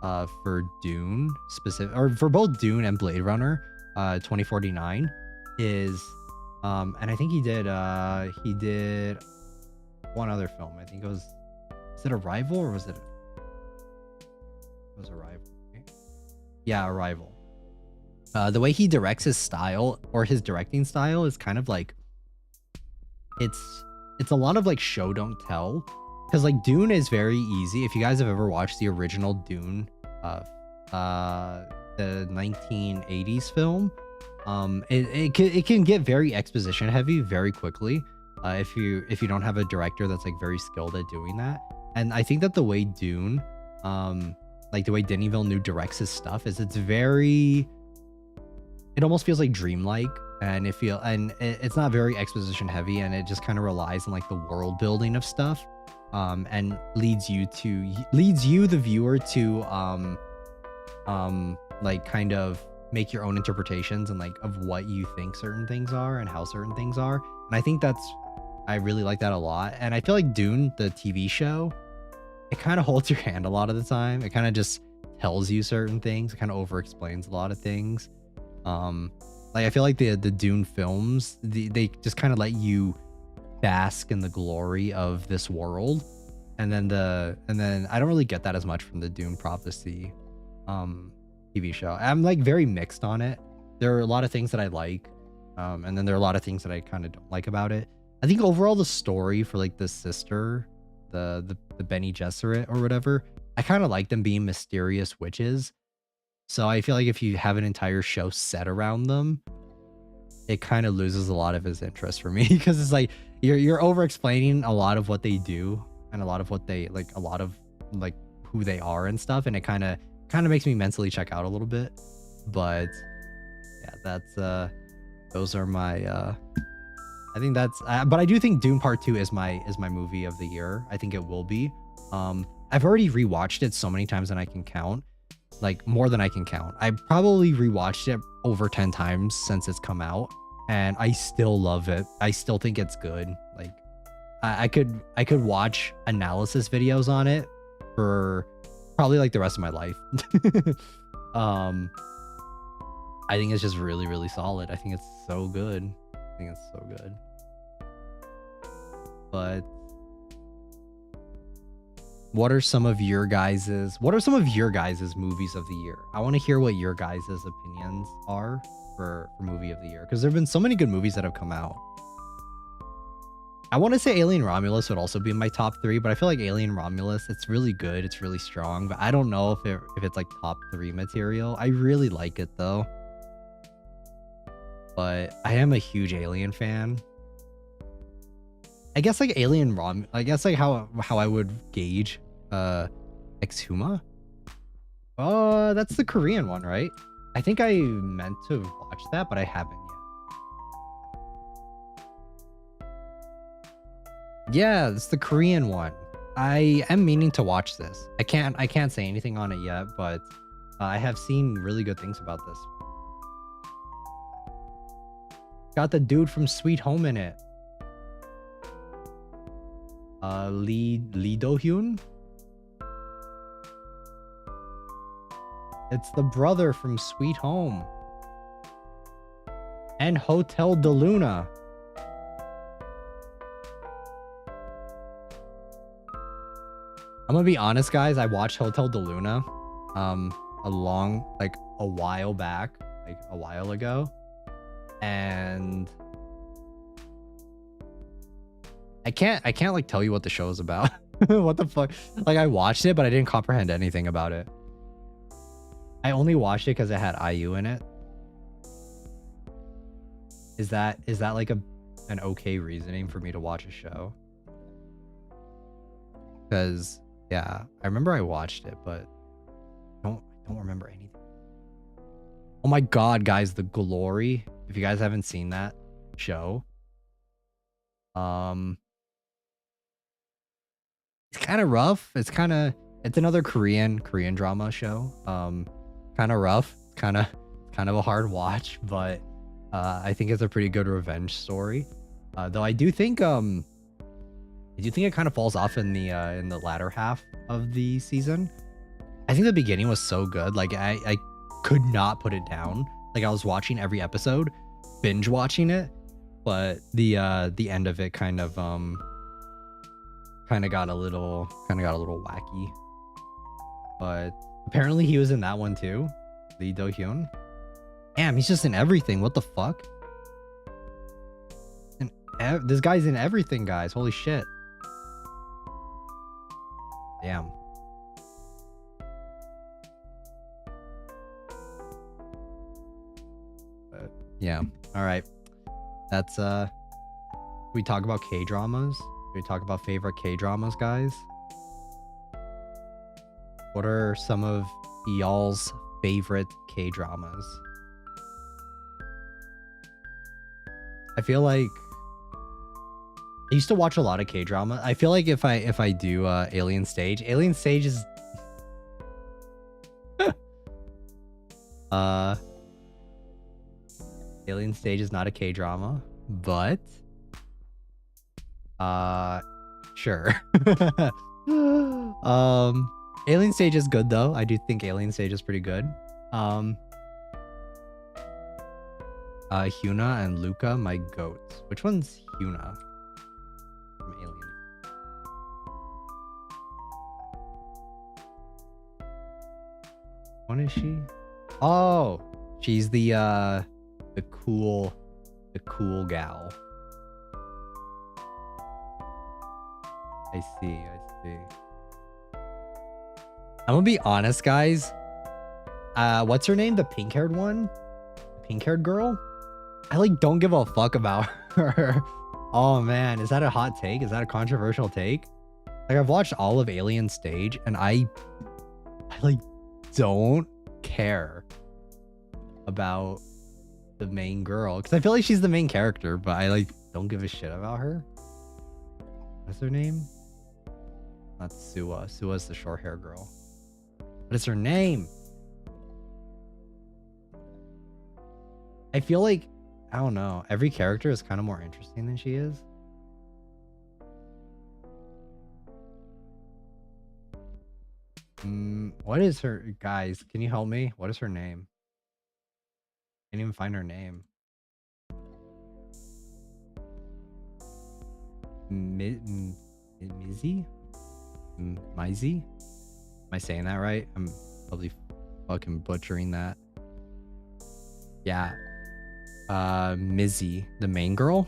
for Dune specific, or for both Dune and Blade Runner 2049 is and I think he did one other film. I think it was it Arrival, or was it Arrival, right? Yeah, Arrival. The way he directs his style, or his directing style, is kind of like it's a lot of like show don't tell, because like Dune is very easy. If you guys have ever watched the original Dune, the 1980s film, it can get very exposition heavy very quickly if you don't have a director that's like very skilled at doing that. And I think that the way Dune, like the way Denis Villeneuve directs his stuff, is it almost feels like dreamlike, and it's not very exposition heavy, and it just kind of relies on like the world building of stuff, and leads you the viewer to like kind of make your own interpretations and like of what you think certain things are and how certain things are. And I think I really like that a lot. And I feel like Dune, the TV show, it kind of holds your hand a lot of the time. It kind of just tells you certain things. It kind of over explains a lot of things. Like I feel like the Dune films, they just kind of let you bask in the glory of this world. And then I don't really get that as much from the Dune Prophecy TV show. I'm like very mixed on it. There are a lot of things that I like, and then there are a lot of things that I kind of don't like about it. I think overall the story for like the sister, the Bene Gesserit or whatever, I kind of like them being mysterious witches. So I feel like if you have an entire show set around them, it kind of loses a lot of its interest for me, because it's like you're over explaining a lot of what they do and a lot of what they like, a lot of like who they are and stuff, and it kind of makes me mentally check out a little bit. But yeah, that's those are my I think that's but I do think Dune Part 2 is my movie of the year. I think it will be. I've already rewatched it so many times than I can count. Like more than I can count. I probably rewatched it over 10 times since it's come out, and I still love it. I still think it's good. Like I could watch analysis videos on it for probably like the rest of my life. I think it's just really, really solid. I think it's so good. I think it's so good. But what are some of your guys's movies of the year? I want to hear what your guys' opinions are for movie of the year, because there have been so many good movies that have come out. I want to say Alien Romulus would also be in my top 3, but I feel like Alien Romulus, it's really good, it's really strong, but I don't know if it's like top 3 material. I really like it though. But I am a huge Alien fan. I guess like I guess like how I would gauge Exhuma. That's the Korean one, right? I think I meant to watch that, but I haven't yet. Yeah, it's the Korean one. I am meaning to watch this. I can't say anything on it yet, but I have seen really good things about this. Got the dude from Sweet Home in it. Lee Do-hyun? It's the brother from Sweet Home. And Hotel de Luna. I'm gonna be honest, guys. I watched Hotel de Luna a while back, like a while ago. And I can't like tell you what the show is about. What the fuck? Like I watched it, but I didn't comprehend anything about it. I only watched it because it had IU in it. Is that like an okay reasoning for me to watch a show? Because yeah, I remember I watched it, but I don't remember anything. Oh my god, guys, The Glory. If you guys haven't seen that show, it's kind of rough. It's another Korean drama show. Kind of rough. Kind of a hard watch, but I think it's a pretty good revenge story. Though I do think it kind of falls off in the latter half of the season. I think the beginning was so good. Like I could not put it down. Like I was watching every episode, binge watching it, but the end of it kind of got a little wacky. But apparently he was in that one too, Lee Do-hyun. Damn, he's just in everything. What the fuck? This guy's in everything, guys. Holy shit. Damn. Yeah. All right. That's we talk about K-dramas. We talk about favorite K-dramas, guys. What are some of y'all's favorite K-dramas? I feel like I used to watch a lot of K-drama. I feel like if I do Alien Stage is Alien Stage is not a K-drama, but sure. Alien Stage is good though. I do think Alien Stage is pretty good. Hyuna and Luca, my goats. Which one's Hyuna from Alien? What is she? Oh, she's the cool gal. I see. I'm gonna be honest, guys. What's her name? The pink-haired one? The pink-haired girl? I like don't give a fuck about her. Oh man, is that a hot take? Is that a controversial take? Like I've watched all of Alien Stage and I like don't care about the main girl because I feel like she's the main character, but I like don't give a shit about her. What's her name? Not Sua. Sua's the short hair girl. What is her name? I feel like, I don't know, every character is kind of more interesting than she is. What is her, guys, can you help me? What is her name? Can't even find her name. Mizzy? Mizzy? Am I saying that right? I'm probably fucking butchering that. Yeah. Mizzy, the main girl?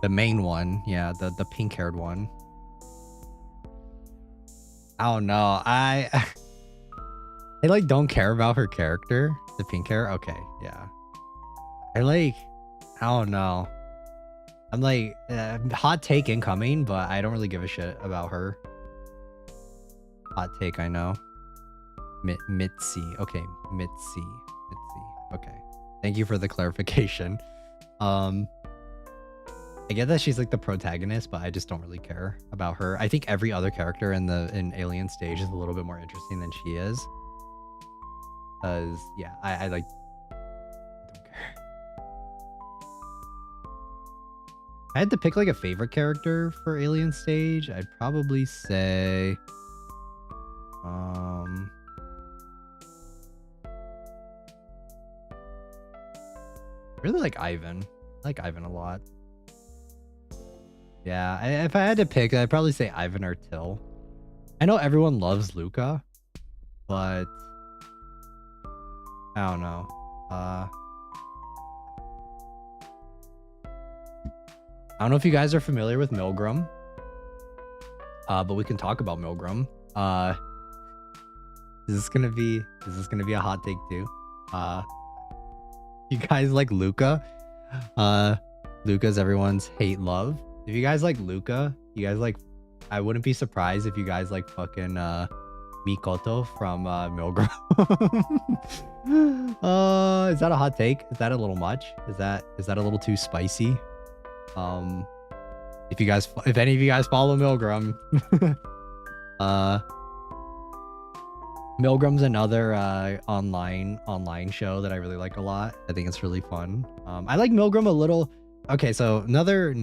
The main one, yeah, the pink-haired one. I don't know. I like don't care about her character. The pink hair? Okay, yeah. I don't know. I'm like, hot take incoming, but I don't really give a shit about her. Hot take, I know. Mitzi. Okay, Mitzi. Okay. Thank you for the clarification. I get that she's like the protagonist, but I just don't really care about her. I think every other character in Alien Stage is a little bit more interesting than she is. Cause yeah, I like don't care. I had to pick like a favorite character for Alien Stage. I'd probably say I really like Ivan. I like Ivan a lot. Yeah, if I had to pick, I'd probably say Ivan or Till. I know everyone loves Luca, but I don't know. I don't know if you guys are familiar with Milgram, but we can talk about Milgram. Is this gonna be a hot take too? You guys like Luca? Luca's everyone's hate love. If you guys like Luca, you guys like, I wouldn't be surprised if you guys like fucking Mikoto from Milgram. Is that a hot take? Is that a little much? Is that a little too spicy? If any of you guys follow Milgram, Milgram's another online show that I really like a lot. I think it's really fun. I like Milgram a little. Okay, so another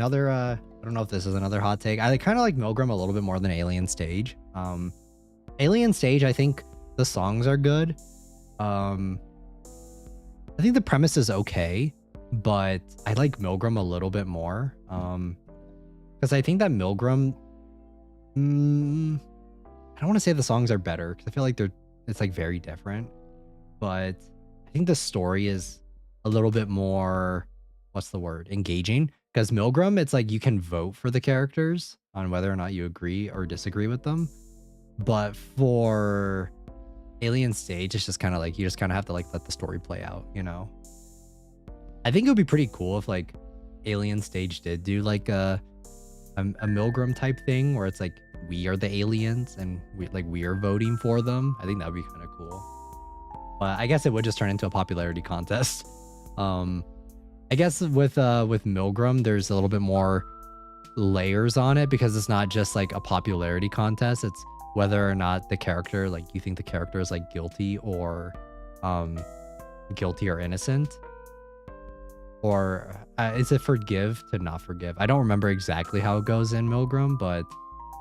I don't know if this is another hot take. I kind of like Milgram a little bit more than Alien Stage. Alien Stage, I think the songs are good. I think the premise is okay, but I like Milgram a little bit more. Because I think that Milgram, I don't want to say the songs are better because I feel like it's like very different, but I think the story is a little bit more, what's the word, engaging. Because Milgram, it's like you can vote for the characters on whether or not you agree or disagree with them. But for Alien Stage, it's just kind of like, you just kind of have to like let the story play out, you know? I think it would be pretty cool if like Alien Stage did do like a Milgram type thing where it's like, we are the aliens and we are voting for them. I think that would be kind of cool. But I guess it would just turn into a popularity contest. I guess with Milgram, there's a little bit more layers on it because it's not just like a popularity contest. It's whether or not the character, like you think the character is like guilty or innocent, or is it forgive to not forgive? I don't remember exactly how it goes in Milgram, but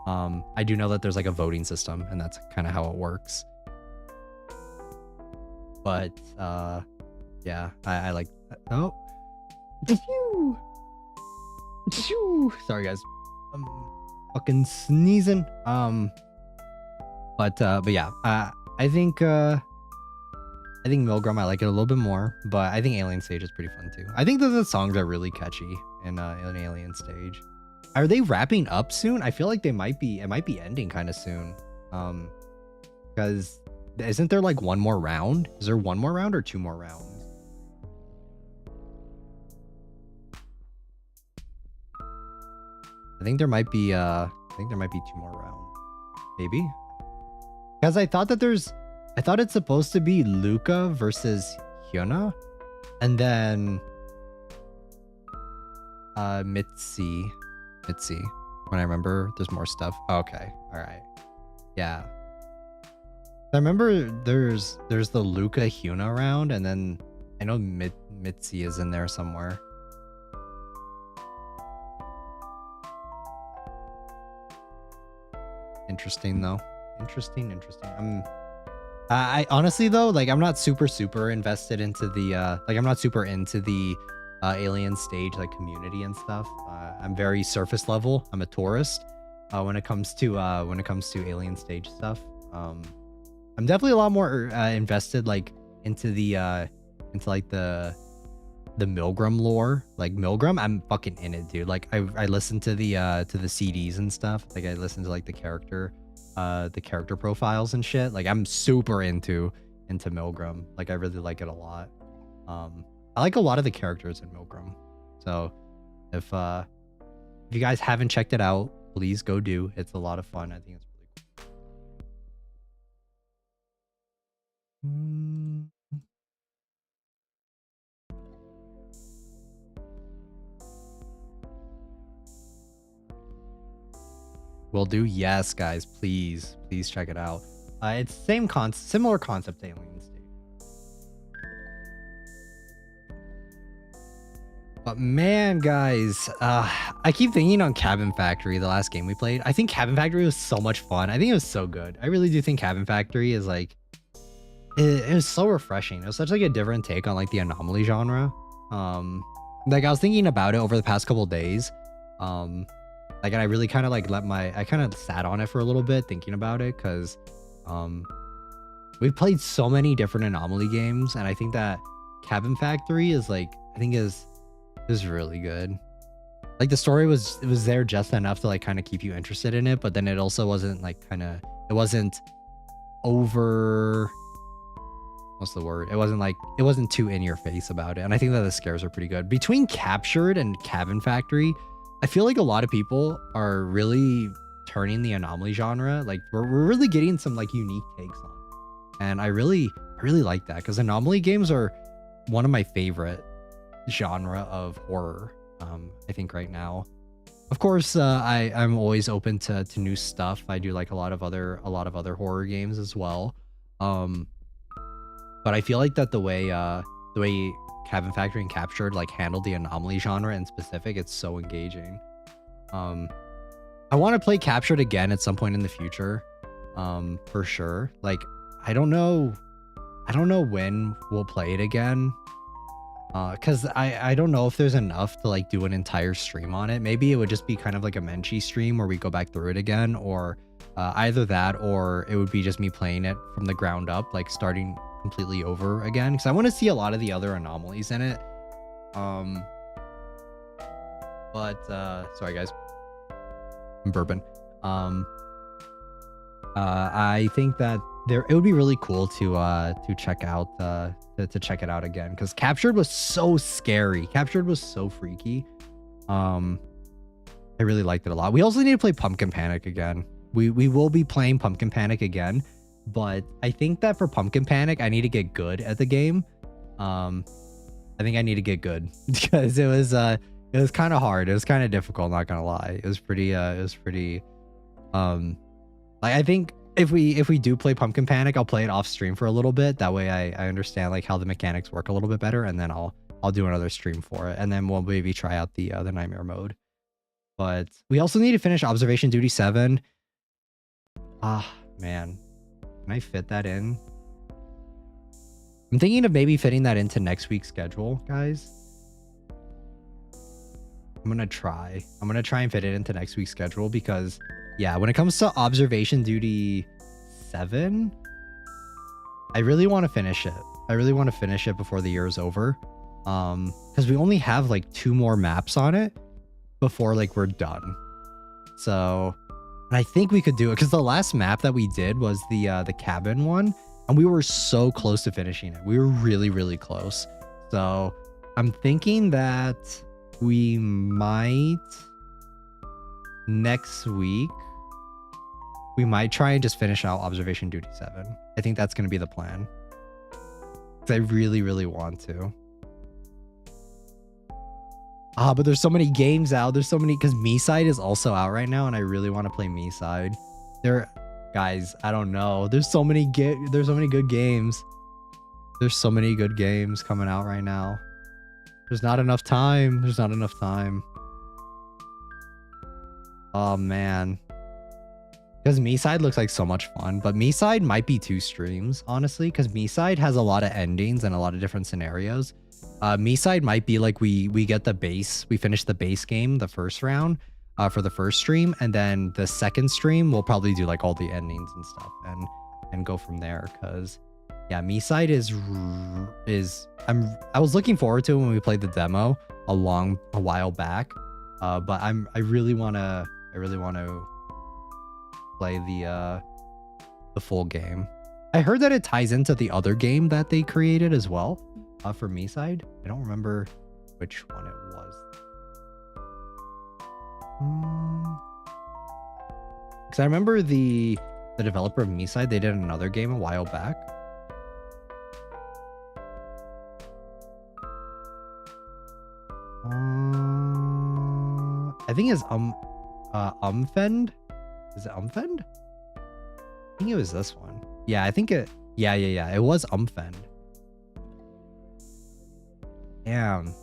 I do know that there's like a voting system and that's kind of how it works. But yeah, I like, oh. Sorry guys, I'm fucking sneezing. But yeah, I think Milgram, I like it a little bit more, but I think Alien Stage is pretty fun too. I think that the songs are really catchy in Alien Stage. Are they wrapping up soon? I feel like they might be. It might be ending kind of soon. Because isn't there like one more round? Is there one more round or two more rounds? I think there might be 2 more rounds. Maybe. Because I thought it's supposed to be Luca versus Hyuna. And then Mitzi. When I remember, there's more stuff. Okay. All right. Yeah. I remember there's the Luca Hyuna round, and then I know Mitzi is in there somewhere. Interesting though. Interesting. I honestly though, like I'm not super invested into the like I'm not super into the alien stage like community and stuff. I'm very surface level. I'm a tourist when it comes to alien stage stuff. I'm definitely a lot more invested like into the Milgram lore. Like Milgram, I'm fucking in it, dude. Like I listen to the CDs and stuff. Like I listen to like the character profiles and shit. Like I'm super into Milgram. Like I really like it a lot. I like a lot of the characters in Milgram. So if you guys haven't checked it out, please go do. It's a lot of fun. I think it's really cool. Will do. Yes, guys, please check it out. It's similar concept to Alien State. But man, guys, I keep thinking on Cabin Factory, the last game we played. I think Cabin Factory was so much fun. I think it was so good. I really do think Cabin Factory is like, it was so refreshing. It was such like a different take on like the anomaly genre. Like I was thinking about it over the past couple days. Like, and I really kind of like I kind of sat on it for a little bit thinking about it because we've played so many different anomaly games, and I think that Cabin Factory is like, I think is really good. Like the story was there just enough to like kind of keep you interested in it, but then it also wasn't like it wasn't over, what's the word? It wasn't too in your face about it. And I think that the scares are pretty good. Between Captured and Cabin Factory, I feel like a lot of people are really turning the anomaly genre. Like we're really getting some like unique takes on it. And I really like that because anomaly games are one of my favorite genre of horror. I think right now, of course, I'm always open to new stuff. I do like a lot of other horror games as well. But I feel like that the way Cabin Factory and Captured like handled the anomaly genre in specific, it's so engaging. I want to play Captured again at some point in the future, for sure. Like I don't know when we'll play it again, because I don't know if there's enough to like do an entire stream on it. Maybe it would just be kind of like a Menchie stream where we go back through it again, or either that or it would be just me playing it from the ground up, like starting completely over again, because I want to see a lot of the other anomalies in it. But sorry guys, I'm burping. I think that it would be really cool to check out to check it out again, because Captured was so scary. Captured was so freaky. I really liked it a lot. We also need to play Pumpkin Panic again. We will be playing Pumpkin Panic again. But I think that for Pumpkin Panic, I need to get good at the game. I think I need to get good because it was kind of hard. It was kind of difficult, not gonna lie. It was pretty like I think if we do play Pumpkin Panic, I'll play it off stream for a little bit. That way I understand like how the mechanics work a little bit better, and then I'll do another stream for it, and then we'll maybe try out the Nightmare mode. But we also need to finish Observation Duty 7. Man. Can I fit that in? I'm thinking of maybe fitting that into next week's schedule, guys. I'm gonna try and fit it into next week's schedule because, yeah, when it comes to Observation Duty 7, I really want to finish it. I really want to finish it before the year is over. Because we only have like 2 more maps on it before like we're done. So... and I think we could do it because the last map that we did was the cabin one, and we were so close to finishing it. We were really close. So I'm thinking that we might next week, we might try and just finish out Observation Duty 7. I think that's going to be the plan. Because I really, really want to. But there's so many games out. There's so many, because Me-Side is also out right now, and I really want to play Me-Side. Guys, I don't know. There's so many good games. There's so many good games coming out right now. There's not enough time. There's not enough time. Oh, man. Because Me-Side looks like so much fun, but Me-Side might be 2 streams, honestly, because Me-Side has a lot of endings and a lot of different scenarios. Me-Side might be like we get the base, we finish the base game, the first round, for the first stream, and then the second stream we'll probably do like all the endings and stuff and go from there. Because yeah, Me-Side I was looking forward to it when we played the demo a while back, but I really want to play the full game. I heard that it ties into the other game that they created as well, for Me-Side. I don't remember which one it was. Because I remember the developer of Me-Side, they did another game a while back. I think it's Umfend. Is it Umfend? I think it was this one. Yeah, I think it. Yeah. It was Umfend. Damn.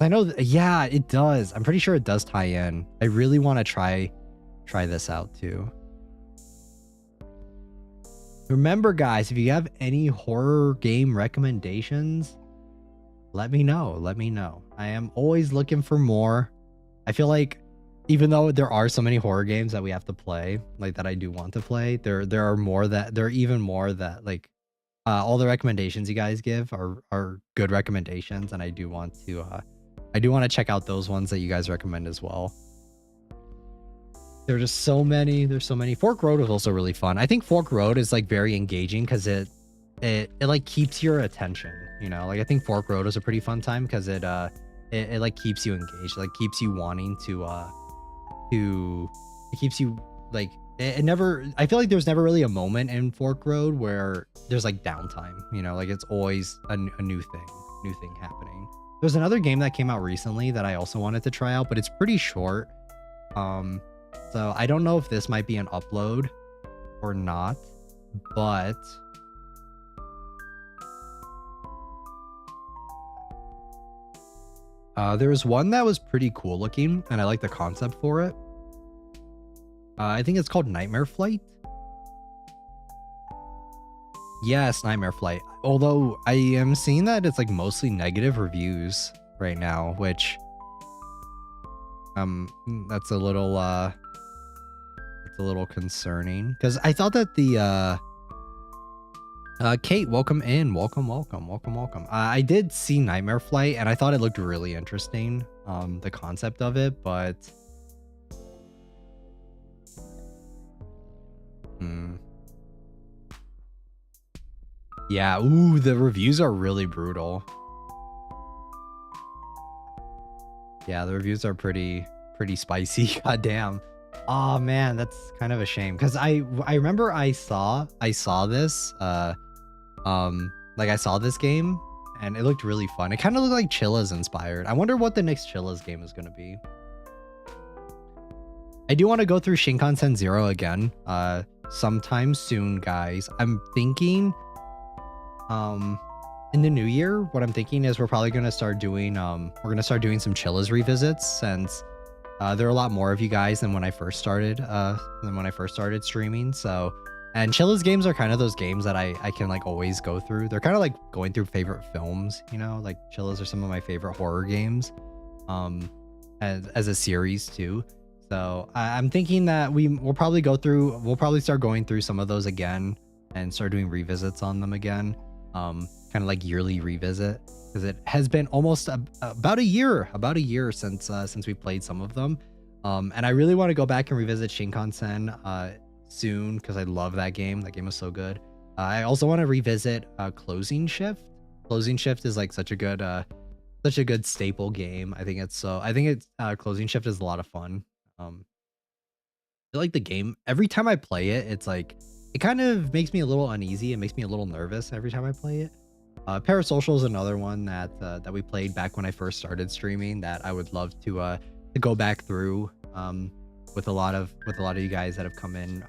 I know. Yeah, it does. I'm pretty sure it does tie in. I really want to try this out too. Remember, guys, if you have any horror game recommendations, let me know. Let me know. I am always looking for more. I feel like even though there are so many horror games that we have to play, like that I do want to play, there are even more that like all the recommendations you guys give are good recommendations, and I do want to check out those ones that you guys recommend as well. There are just so many. There's so many. Fork Road is also really fun. I think Fork Road is like very engaging because it like keeps your attention, you know? Like I think Fork Road is a pretty fun time because it like keeps you engaged, like keeps you wanting it keeps you like it never. I feel like there's never really a moment in Fork Road where there's like downtime, you know? Like it's always a new thing happening. There's another game that came out recently that I also wanted to try out, but it's pretty short. So I don't know if this might be an upload or not, but there was one that was pretty cool looking, and I like the concept for it. I think it's called Nightmare Flight. Yes, Nightmare Flight. Although I am seeing that it's like mostly negative reviews right now, which that's a little concerning, because I thought that the Kate, welcome in. Welcome. I did see Nightmare Flight, and I thought it looked really interesting, the concept of it, but yeah, ooh, the reviews are really brutal. Yeah, the reviews are pretty spicy. God damn. Oh man, that's kind of a shame, because I remember I saw this like I saw this game and it looked really fun. It kind of looked like Chilla's inspired. I wonder what the next Chilla's game is going to be. I do want to go through Shinkansen Zero again sometime soon, guys. I'm thinking in the new year, what I'm thinking is we're probably going to start doing some Chilla's revisits, since there are a lot more of you guys than when I first started streaming. So, and Chilla's games are kind of those games that I can like always go through. They're kind of like going through favorite films, you know, like Chilla's are some of my favorite horror games as a series too. So I'm thinking that we'll probably start going through some of those again and start doing revisits on them again, kind of like yearly revisit, because it has been almost about a year since we played some of them, and I really want to go back and revisit Shinkansen soon, because I love that game. That game was so good. I also want to revisit Closing Shift. Closing Shift is like such a good such a good staple game. I think it's Closing Shift is a lot of fun. I feel like the game, every time I play it, it's like it kind of makes me a little uneasy. It makes me a little nervous every time I play it. Parasocial is another one that we played back when I first started streaming that I would love to go back through with a lot of you guys that have come in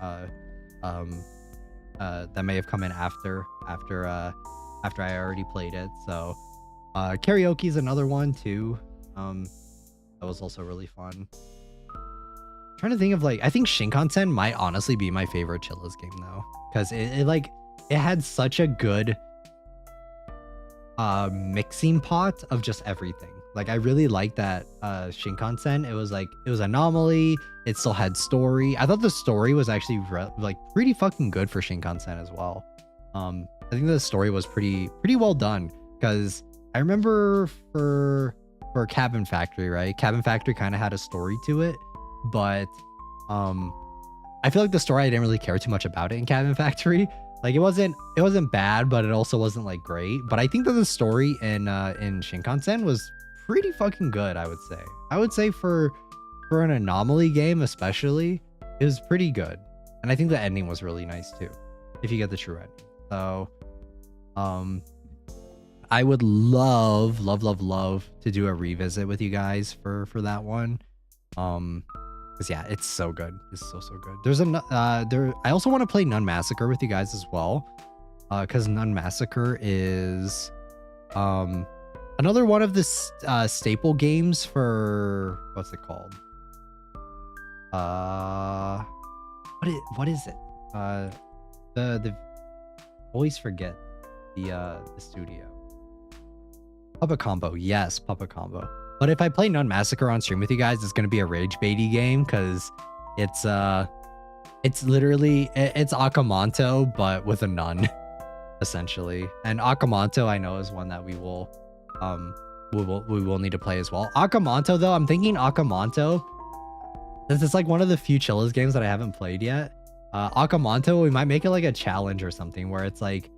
that may have come in after I already played it. So karaoke is another one too. That was also really fun. Trying to think of like, I think Shinkansen might honestly be my favorite Chillas game though, because it had such a good mixing pot of just everything. Like I really liked that Shinkansen. It was Anomaly. It still had story. I thought the story was actually like pretty fucking good for Shinkansen as well. I think the story was pretty well done, because I remember for Cabin Factory, right? Cabin Factory kind of had a story to it, but I feel like the story, I didn't really care too much about it in Cabin Factory. Like it wasn't bad, but it also wasn't like great. But I think that the story in Shinkansen was pretty fucking good, I would say. I would say for an Anomaly game especially, it was pretty good. And I think the ending was really nice too, if you get the true ending. So I would love to do a revisit with you guys for that one. Because yeah, it's so good. It's so good. There's I also want to play Nun Massacre with you guys as well, because Nun Massacre is another one of the staple games for, what's it called? What is it? The always forget the studio. Puppet Combo. Yes, Puppet Combo. But if I play Nun Massacre on stream with you guys, it's gonna be a rage baity game, because it's literally Akamanto but with a nun, essentially. And Akamanto I know is one that we will need to play as well. Akamanto though, I'm thinking Akamanto, this is like one of the few Chillas games that I haven't played yet. Akamanto, we might make it like a challenge or something where it's like,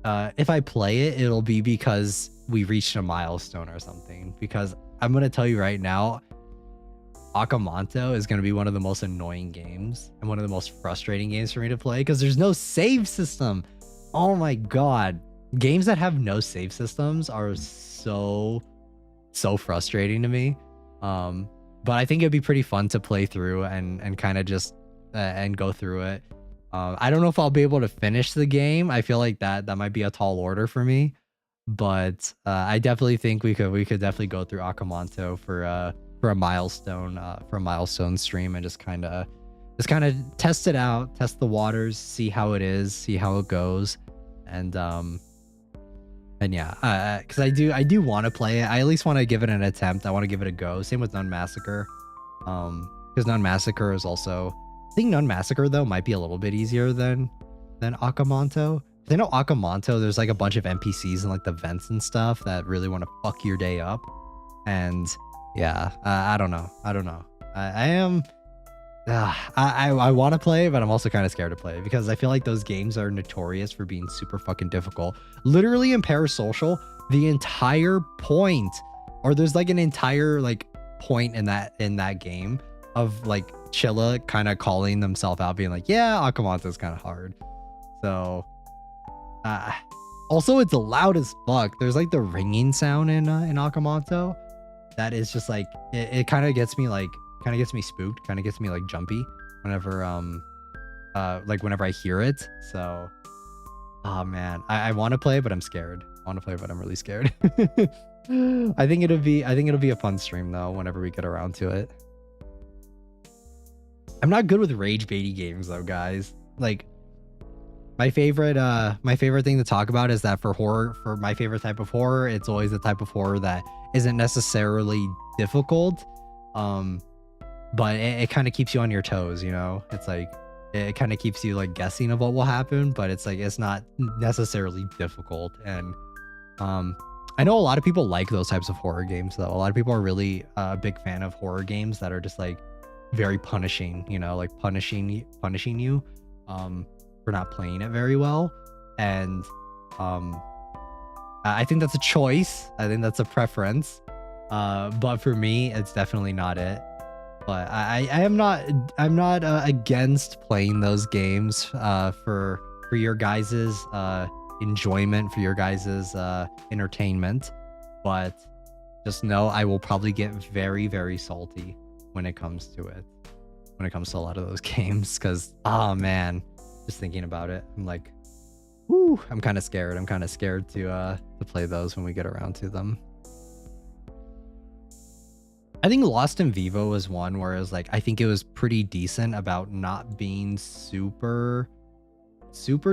if I play it, it'll be because we reached a milestone or something. Because I'm gonna tell you right now, Akamanto is gonna be one of the most annoying games and one of the most frustrating games for me to play, because there's no save system. Oh my god, games that have no save systems are so frustrating to me. But I think it'd be pretty fun to play through and kind of just and go through it. I don't know if I'll be able to finish the game. I feel like that might be a tall order for me, but I definitely think we could definitely go through Akamanto for a milestone stream, and just kind of test it out, test the waters, see how it is, see how it goes, and yeah, because I do want to play it. I at least want to give it an attempt. I want to give it a go. Same with Nun Massacre, because Nun Massacre is also, I think Nun Massacre though might be a little bit easier than Akamanto. I know Akamanto, there's like a bunch of NPCs and like the vents and stuff that really want to fuck your day up. And yeah, I don't know. I want to play, but I'm also kind of scared to play, because I feel like those games are notorious for being super fucking difficult. Literally in Parasocial, the entire point, or there's like an entire like point in that game of like Chilla kind of calling themselves out, being like, yeah, Akamanto is kind of hard. So also it's loud as fuck. There's like the ringing sound in Akamanto that is just like, it kind of gets me spooked, kind of gets me like jumpy whenever whenever I hear it. So oh man, I want to play, but I'm scared. I want to play, but I'm really scared. I think it'll be a fun stream though whenever we get around to it. I'm not good with rage baity games though, guys. Like my favorite thing to talk about is that for my favorite type of horror, it's always the type of horror that isn't necessarily difficult, but it kind of keeps you on your toes, you know? It's like it kind of keeps you like guessing of what will happen, but it's like it's not necessarily difficult. And I know a lot of people like those types of horror games though. A lot of people are really a big fan of horror games that are just like very punishing, you know, like punishing you for not playing it very well. And I think that's a choice. I think that's a preference. But for me, it's definitely not it. But I'm not against playing those games for your guys's enjoyment, for your guys's entertainment. But just know I will probably get very, very salty when it comes to it. When it comes to a lot of those games, because oh man, just thinking about it, I'm like, whoo, I'm kind of scared. I'm kind of scared to play those when we get around to them. I think Lost in Vivo was one where it was like, I think it was pretty decent about not being super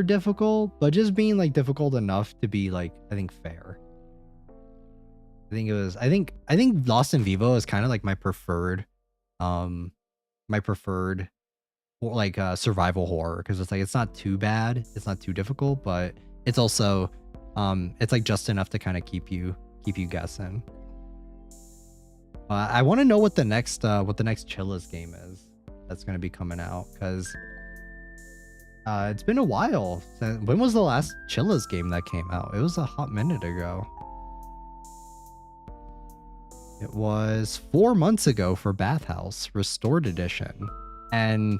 difficult, but just being like difficult enough to be like, I think fair. I think Lost in Vivo is kind of like my preferred like survival horror, because it's like, it's not too bad, it's not too difficult, but it's also it's like just enough to kind of keep you guessing. I want to know what the next Chillas game is that's going to be coming out, because it's been a while since, when was the last Chillas game that came out? It was a hot minute ago. It was 4 months ago for Bathhouse Restored Edition. And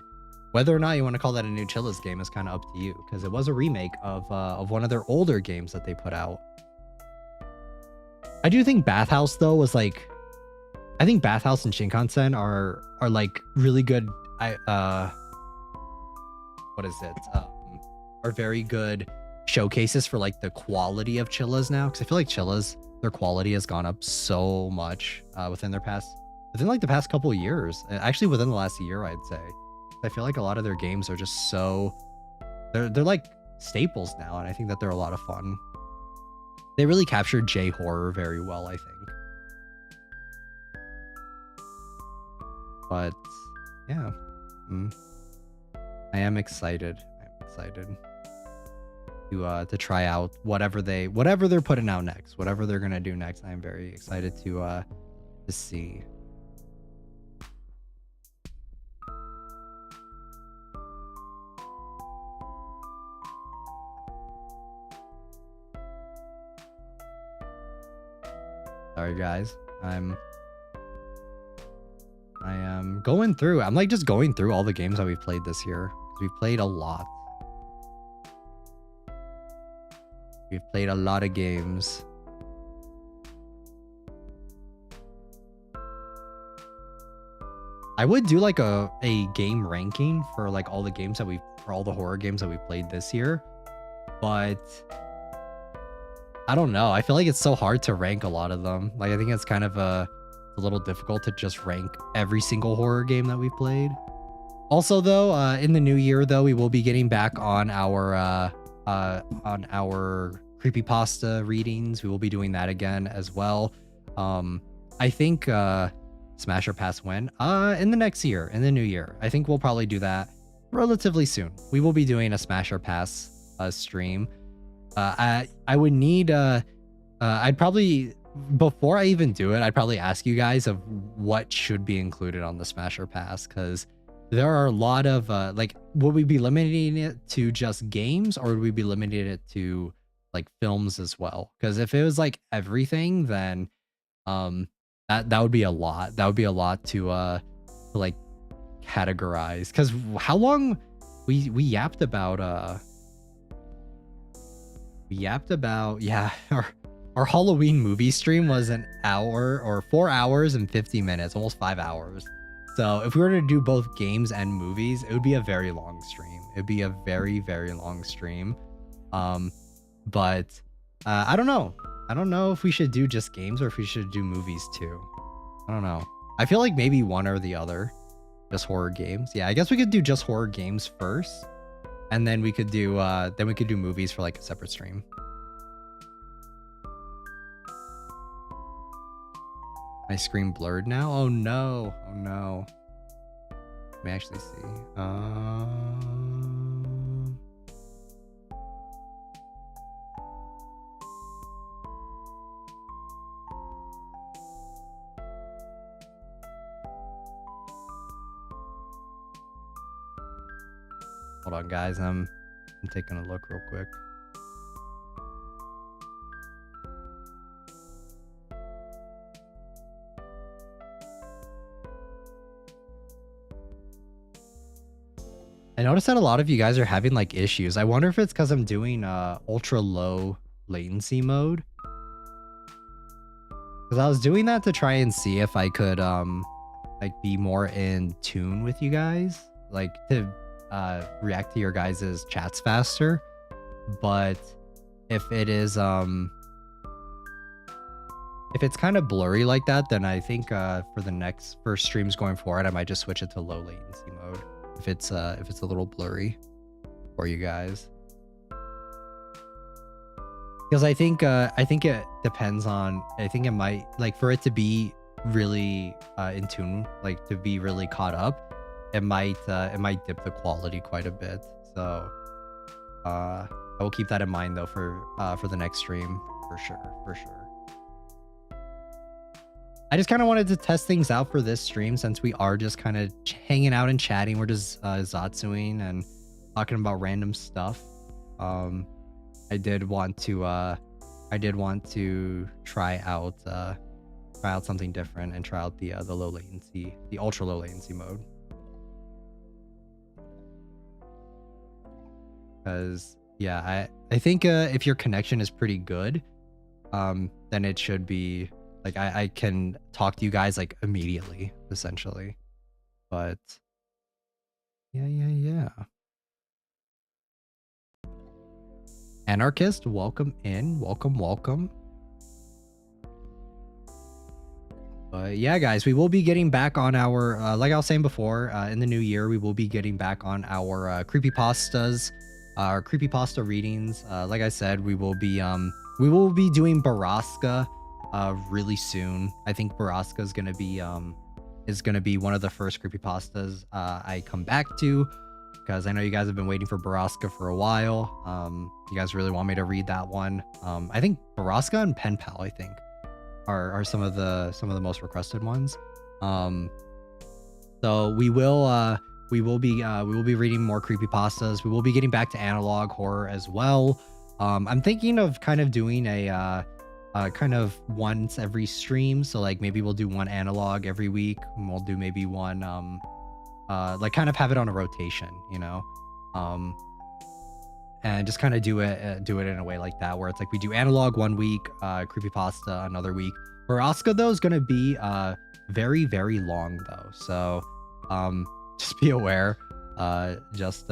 whether or not you want to call that a new Chillas game is kind of up to you, because it was a remake of one of their older games that they put out. I do think Bathhouse though was like, I think Bathhouse and Shinkansen are like really good. What is it? Are very good showcases for like the quality of Chillas now, because I feel like Chillas, their quality has gone up so much within the past couple of years. Actually, within the last year, I'd say. I feel like a lot of their games are just so they're like staples now, and I think that they're a lot of fun. They really captured J horror very well, I think. But yeah, I am excited. I'm excited to try out whatever they're putting out next, whatever they're gonna do next. I am very excited to see. Sorry guys, I am going through. I'm like just going through all the games that we've played this year. We've played a lot. We've played a lot of games. I would do like a game ranking for like all the games that for all the horror games that we played this year, but I don't know. I feel like it's so hard to rank a lot of them. Like, I think it's kind of a little difficult to just rank every single horror game that we've played. Also, though, in the new year, though, we will be getting back on our creepypasta readings. We will be doing that again as well. I think Smash or Pass when? In the next year, in the new year. I think we'll probably do that relatively soon. We will be doing a Smash or Pass stream. I would need I'd probably, before I even do it, I'd probably ask you guys of what should be included on the Smash or Pass, because there are a lot of like, would we be limiting it to just games, or would we be limiting it to like films as well? Because if it was like everything, then that would be a lot. That would be a lot to like categorize. Because how long we yapped about yeah, our Halloween movie stream was an hour, or 4 hours and 50 minutes, almost 5 hours. So if we were to do both games and movies, it would be a very long stream. It'd be a very, very long stream. But I don't know. I don't know if we should do just games or if we should do movies too. I don't know. I feel like maybe one or the other. Just horror games. Yeah, I guess we could do just horror games first, and then we could do movies for like a separate stream. My screen blurred now? Oh no. Oh no. Let me actually see. Hold on, guys. I'm taking a look real quick. I noticed that a lot of you guys are having like issues. I wonder if it's because I'm doing ultra low latency mode. Because I was doing that to try and see if I could like be more in tune with you guys, like to react to your guys' chats faster. But if it is if it's kind of blurry like that, then I think for streams going forward, I might just switch it to low latency mode if it's a little blurry for you guys. Because I think it depends on, I think it might, like, for it to be really in tune, like to be really caught up, it might dip the quality quite a bit. So I will keep that in mind though for the next stream for sure. I just kind of wanted to test things out for this stream since we are just kind of hanging out and chatting. We're just zatsuing and talking about random stuff. I did want to try out something different and try out the low latency, the ultra low latency mode. Because yeah, I think if your connection is pretty good, then it should be like I can talk to you guys like immediately, essentially. But yeah. Anarchist, welcome in. Welcome. But yeah, guys, we will be getting back on our, like I was saying before, in the new year, we will be getting back on our creepypastas, our creepypasta readings. Like I said, we will be doing Baraska really soon. I think Baraska is gonna be one of the first creepypastas I come back to. Because I know you guys have been waiting for Baraska for a while. You guys really want me to read that one. I think Baraska and Pen Pal, I think, are some of the most requested ones. So we will be reading more creepypastas. We will be getting back to analog horror as well. I'm thinking of kind of doing a kind of once every stream. So like maybe we'll do one analog every week, and we'll do maybe one like kind of have it on a rotation, you know, and just kind of do it in a way like that, where it's like we do analog one week, creepypasta another week. Baraska though is gonna be very long though, so just be aware, just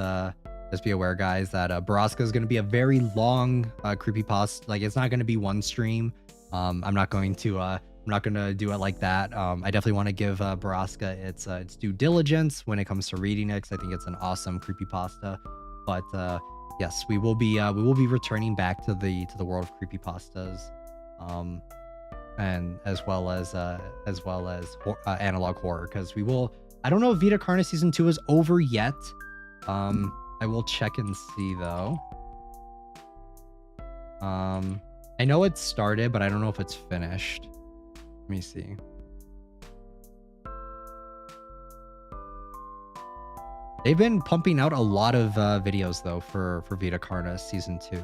be aware, guys, that Baraska is gonna be a very long creepypasta. Like it's not gonna be one stream. I'm not going to do it like that. I definitely want to give Baraska its due diligence when it comes to reading it, because I think it's an awesome creepypasta. But yes, we will be returning back to the world of creepypastas, and as well as analog horror, because we will. I don't know if Vita Carna season 2 is over yet. I will check and see though. I know it started, but I don't know if it's finished. Let me see. They've been pumping out a lot of videos though for Vita Carna season 2.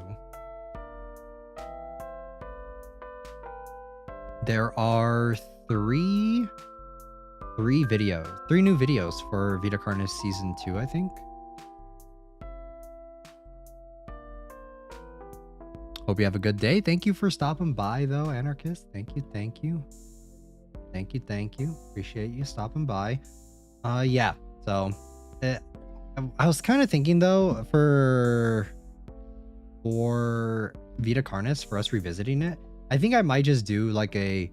There are three new videos for Vita Carna season 2, I think. Hope you have a good day. Thank you for stopping by though, Anarchist. Thank you. Appreciate you stopping by. Yeah, so I was kind of thinking though for Vita Carnis, for us revisiting it, I think I might just do like a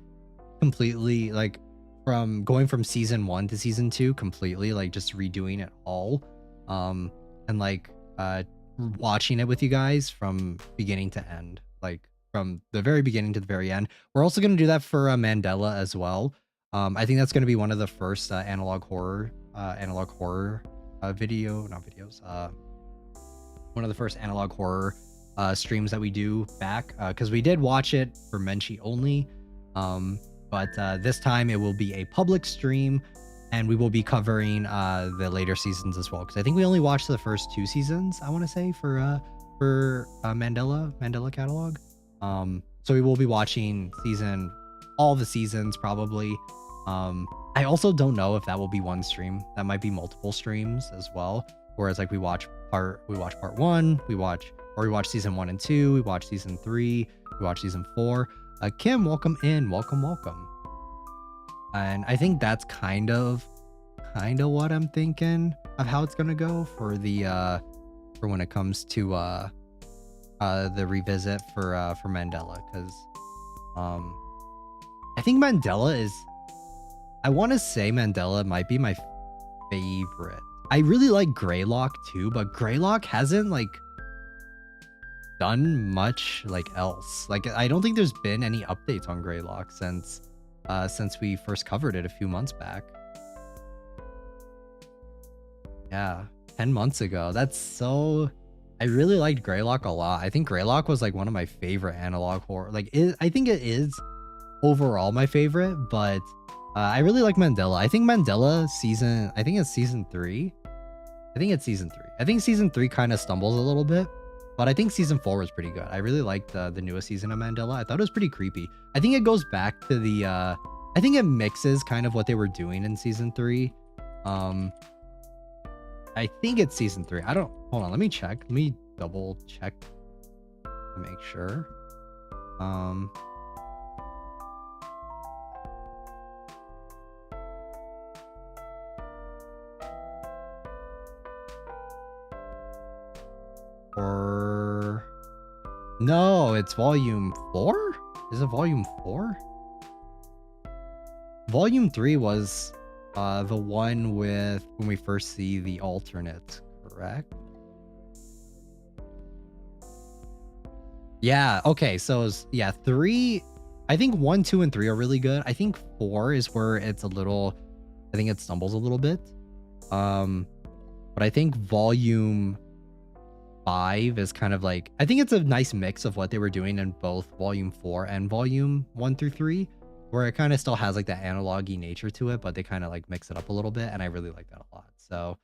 completely, like, from going from season 1 to season 2 completely, like just redoing it all, and like watching it with you guys from beginning to end, like from the very beginning to the very end. We're also going to do that for Mandela as well. I think that's going to be one of the first analog horror one of the first analog horror streams that we do back, because we did watch it for Menchie only, but this time it will be a public stream, and we will be covering the later seasons as well, because I think we only watched the first 2 seasons, I want to say, for Mandela catalog. So we will be watching all the seasons probably. I also don't know if that will be one stream. That might be multiple streams as well. Whereas like we watch part 1, we watch season 1 and 2, we watch season 3, we watch season 4. Kim, welcome in, welcome. And I think that's kind of what I'm thinking of how it's gonna go for the for when it comes to the revisit for Mandela, because I think Mandela is, I want to say Mandela might be my favorite. I really like Greylock too, but Greylock hasn't like done much like else. Like I don't think there's been any updates on Greylock since we first covered it a few months back. Yeah, 10 months ago. That's so... I really liked Greylock a lot. I think Greylock was like one of my favorite analog horror. Like I think it is overall my favorite, but I really like Mandela. I think Mandela season, I think it's season 3. I think season 3 kind of stumbles a little bit, but I think season 4 was pretty good. I really liked the newest season of Mandela. I thought it was pretty creepy. I think it goes back to the I think it mixes kind of what they were doing in season 3. I think it's season 3. I don't, hold on, let me check. Let me double check to make sure. Or no, it's volume 4? Is it volume 4? Volume 3 was the one with when we first see the alternate, correct? Yeah, okay, so it's, yeah, 3, I think 1, 2, and 3 are really good. I think 4 is where it's a little, I think it stumbles a little bit. But I think volume 5 is kind of like, I think it's a nice mix of what they were doing in both volume 4 and volume 1 through 3, where it kind of still has like that analog-y nature to it, but they kind of like mix it up a little bit, and I really like that a lot. So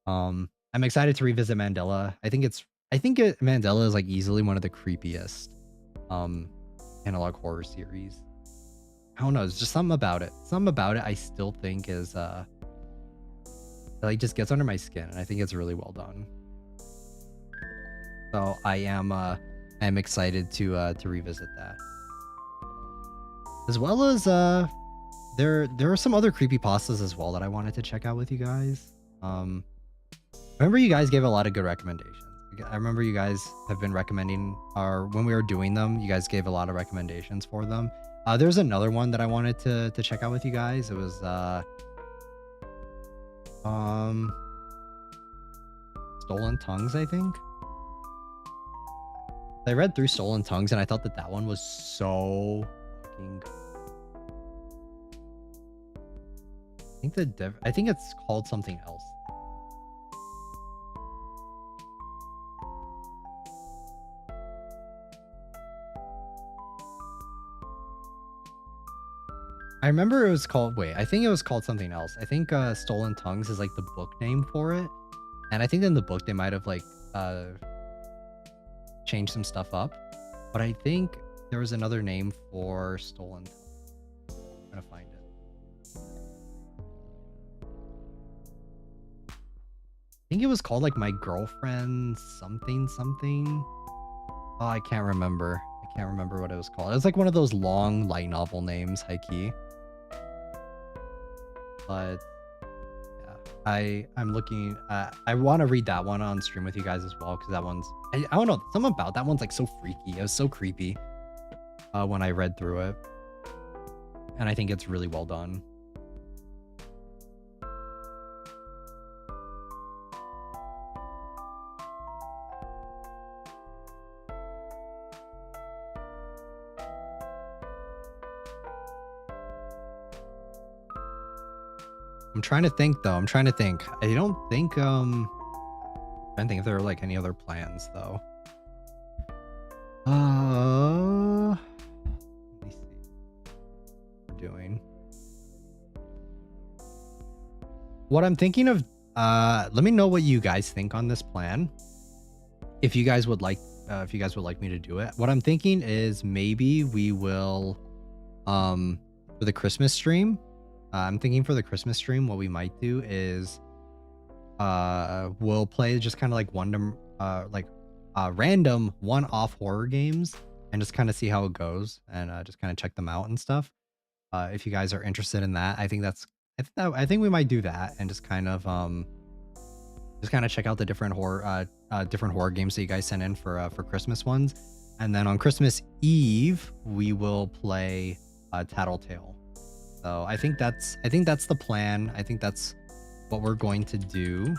I'm excited to revisit Mandela. I think Mandela is like easily one of the creepiest analog horror series. I don't know, it's just something about it I still think is like just gets under my skin, and I think it's really well done. So I'm excited to revisit that. As well as there are some other creepypastas as well that I wanted to check out with you guys. Remember you guys gave a lot of good recommendations. I remember you guys have been recommending, or when we were doing them, you guys gave a lot of recommendations for them. There's another one that I wanted to check out with you guys. It was Stolen Tongues, I think. I read through Stolen Tongues and I thought that one was so fucking good. I think it's called something else. I remember it was called, I think it was called something else. I think Stolen Tongues is like the book name for it. And I think in the book they might have like changed some stuff up. But I think there was another name for Stolen Tongues. I'm trying to find it. I think it was called like My Girlfriend something. Oh, I can't remember. I can't remember what it was called. It was like one of those long light novel names, high key. But yeah, I'm looking. I want to read that one on stream with you guys as well, because that one's, I don't know, something about that one's like so freaky. It was so creepy when I read through it, and I think it's really well done. I'm trying to think though. I don't think if there are like any other plans though. Let me see what we're doing. What I'm thinking of, let me know what you guys think on this plan. If you guys would like me to do it. What I'm thinking is maybe we will for the Christmas stream. I'm thinking for the Christmas stream, what we might do is we'll play just kind of like random one-off horror games and just kind of see how it goes and just kind of check them out and stuff. If you guys are interested in that, I think we might do that and just kind of check out the different horror games that you guys sent in for Christmas ones. And then on Christmas Eve, we will play Tattletale. So I think that's the plan. I think that's what we're going to do.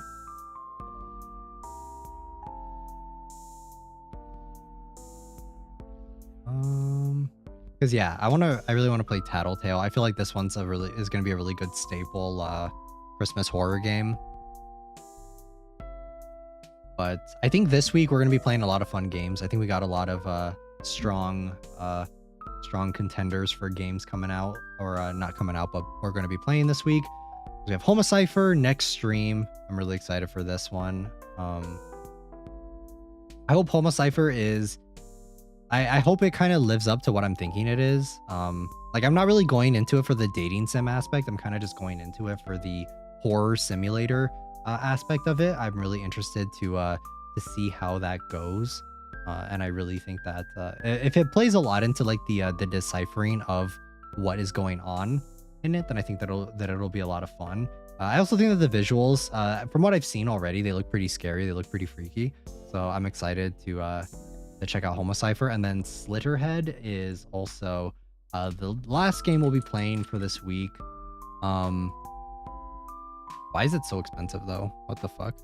Because yeah, I really want to play Tattletale. I feel like this one's is going to be a really good staple Christmas horror game. But I think this week we're going to be playing a lot of fun games. I think we got a lot of strong contenders for games coming out, or not coming out, but we're going to be playing this week. We have Homocypher next stream. I'm really excited for this one. I hope Homocypher is... I hope it kind of lives up to what I'm thinking it is. Like, I'm not really going into it for the dating sim aspect. I'm kind of just going into it for the horror simulator aspect of it. I'm really interested to see how that goes. And I really think that if it plays a lot into like the deciphering of what is going on in it, then I think that it'll be a lot of fun. I also think that the visuals, from what I've seen already, they look pretty scary. They look pretty freaky. So I'm excited to check out Homocypher. And then Slitterhead is also the last game we'll be playing for this week. Why is it so expensive though? What the fuck?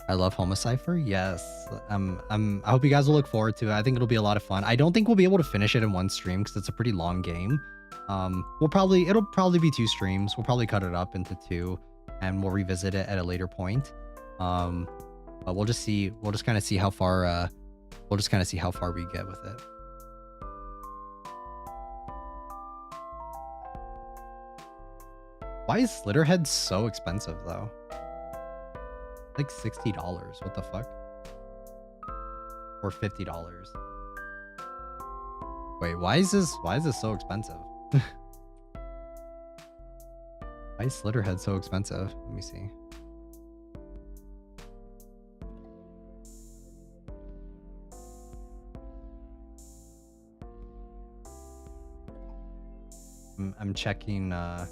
I love Homocypher. Yes. I hope you guys will look forward to it. I think it'll be a lot of fun. I don't think we'll be able to finish it in one stream because it's a pretty long game. It'll probably be 2 streams. We'll probably cut it up into 2 and we'll revisit it at a later point. But we'll just kind of see how far we get with it. Why is Slitterhead so expensive though? Like $60. What the fuck? Or $50. Wait, why is this so expensive? Why is Slitterhead so expensive? Let me see. I'm checking. I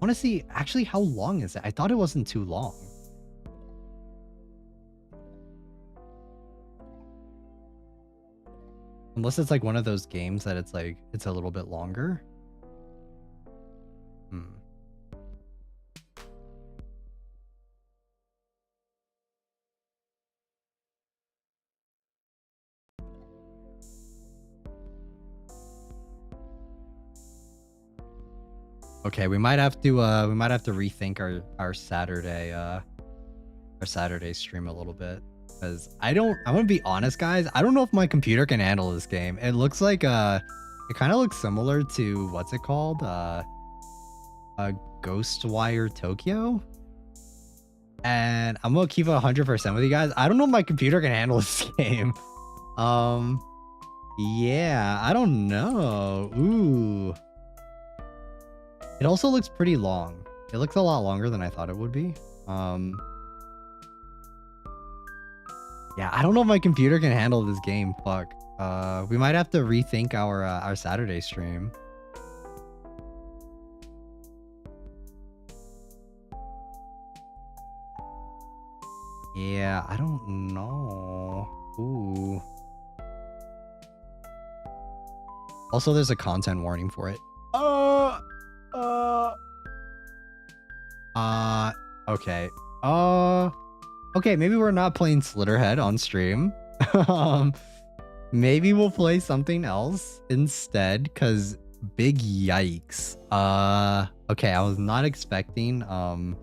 want to see actually how long is it? I thought it wasn't too long. Unless it's like one of those games that it's like it's a little bit longer. Okay, we might have to rethink our Saturday stream a little bit, because I'm gonna be honest, guys, I don't know if my computer can handle this game. It looks like it kind of looks similar to what's it called, Ghostwire Tokyo. And I'm gonna keep it 100% with you guys. I don't know if my computer can handle this game. Yeah, I don't know. Ooh. It also looks pretty long. It looks a lot longer than I thought it would be. Yeah, I don't know if my computer can handle this game. Fuck. We might have to rethink our Saturday stream. Yeah, I don't know. Ooh. Also, there's a content warning for it. Okay. Okay, maybe we're not playing Slitterhead on stream. Maybe we'll play something else instead, because big yikes. Okay, I was not expecting that.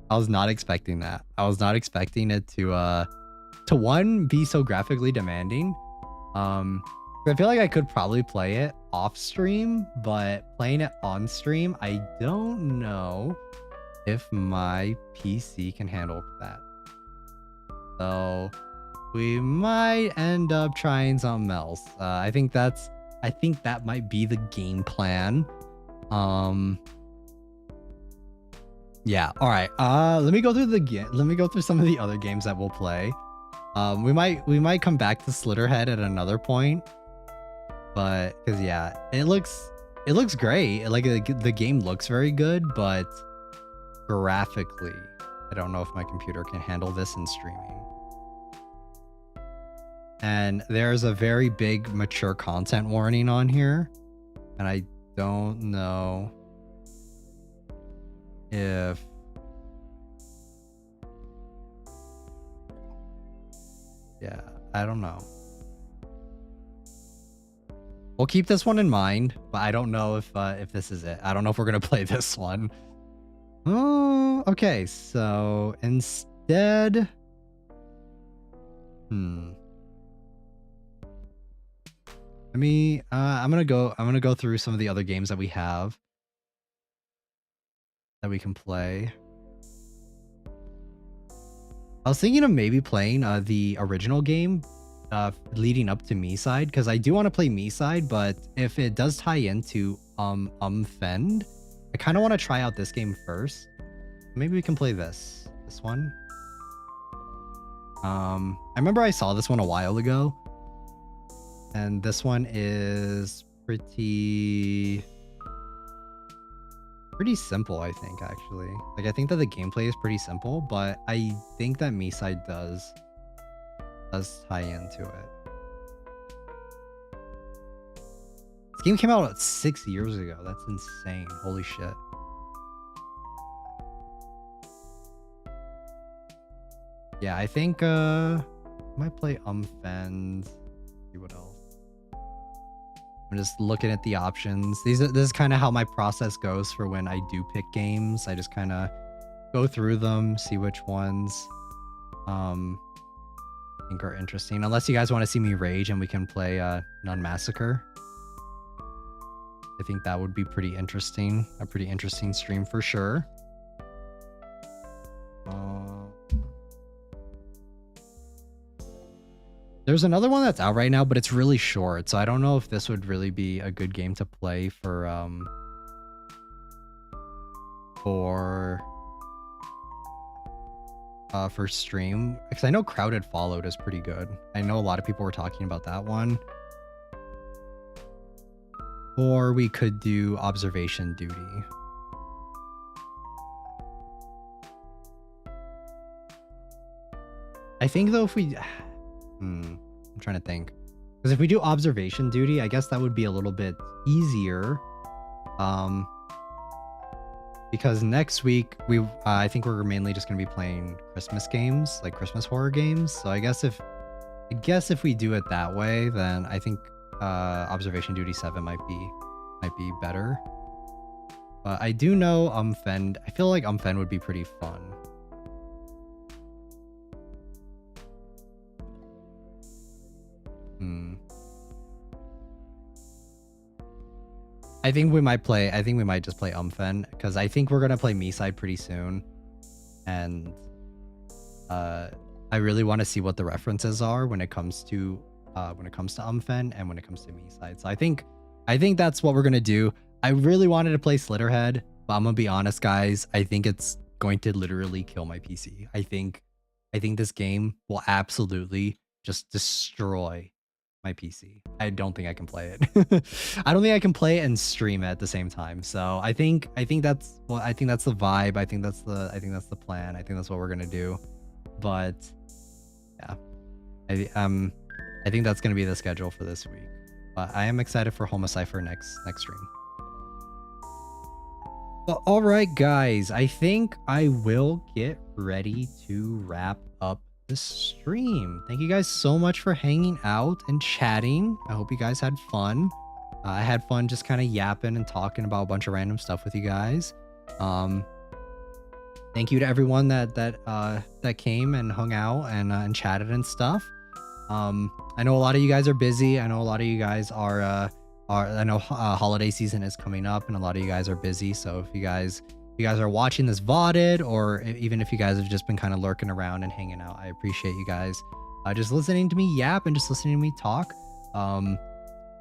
I was not expecting it to one, be so graphically demanding. I feel like I could probably play it off stream, but playing it on stream, I don't know if my PC can handle that. So we might end up trying something else. I think that might be the game plan. Yeah. All right. Let me go through let me go through some of the other games that we'll play. We might come back to Slitterhead at another point, but because yeah, it looks great. Like the game looks very good, but graphically, I don't know if my computer can handle this in streaming. And there's a very big mature content warning on here, and I don't know if yeah, I don't know. We'll keep this one in mind, but I don't know if this is it. I don't know if we're gonna play this one. Oh, okay. So instead, let me. I'm gonna go through some of the other games that we have that we can play. I was thinking of maybe playing the original game leading up to Me Side, because I do want to play Me Side, but if it does tie into Fend, I kind of want to try out this game first. Maybe we can play this one. I remember I saw this one a while ago, and this one is pretty simple, I think, actually. Like, I think that the gameplay is pretty simple, but I think that Me Side does tie into it. This game came out 6 years ago. That's insane. Holy shit. Yeah, I think I might play Fend. See what else. I'm just looking at the options. This is kind of how my process goes for when I do pick games. I just kind of go through them, see which ones I think are interesting. Unless you guys want to see me rage and we can play Nun Massacre. I think that would be pretty interesting. A pretty interesting stream for sure. There's another one that's out right now, but it's really short, so I don't know if this would really be a good game to play for stream, because I know Crowded Followed is pretty good. I know a lot of people were talking about that one. Or we could do Observation Duty. I think though if we I'm trying to think, because if we do Observation Duty, I guess that would be a little bit easier, because next week I think we're mainly just gonna be playing Christmas games, like Christmas horror games. So I guess if we do it that way, then I think Observation Duty 7 might be better. But I do know Fend. I feel like Fend would be pretty fun. I think we might just play Fend, because I think we're gonna play Me Side pretty soon, and I really want to see what the references are when it comes to Fend and when it comes to Me Side. So I think that's what we're gonna do. I really wanted to play Slitterhead, but I'm gonna be honest, guys. I think it's going to literally kill my PC. I think this game will absolutely just destroy my PC. I don't think I can play it. I don't think I can play it and stream it at the same time. So I think that's the vibe. I think that's the plan. I think that's what we're gonna do. But yeah, I think that's gonna be the schedule for this week. But I am excited for Homocypher next stream. But all right, guys, I think I will get ready to wrap up the stream. Thank you guys so much for hanging out and chatting. I hope you guys had fun. I had fun just kind of yapping and talking about a bunch of random stuff with you guys. Thank you to everyone that came and hung out and chatted and stuff. I know a lot of you guys are busy. I know a lot of you guys are I know holiday season is coming up and a lot of you guys are busy. So if you guys are watching this VODed, or even if you guys have just been kind of lurking around and hanging out, I appreciate you guys just listening to me yap and just listening to me talk.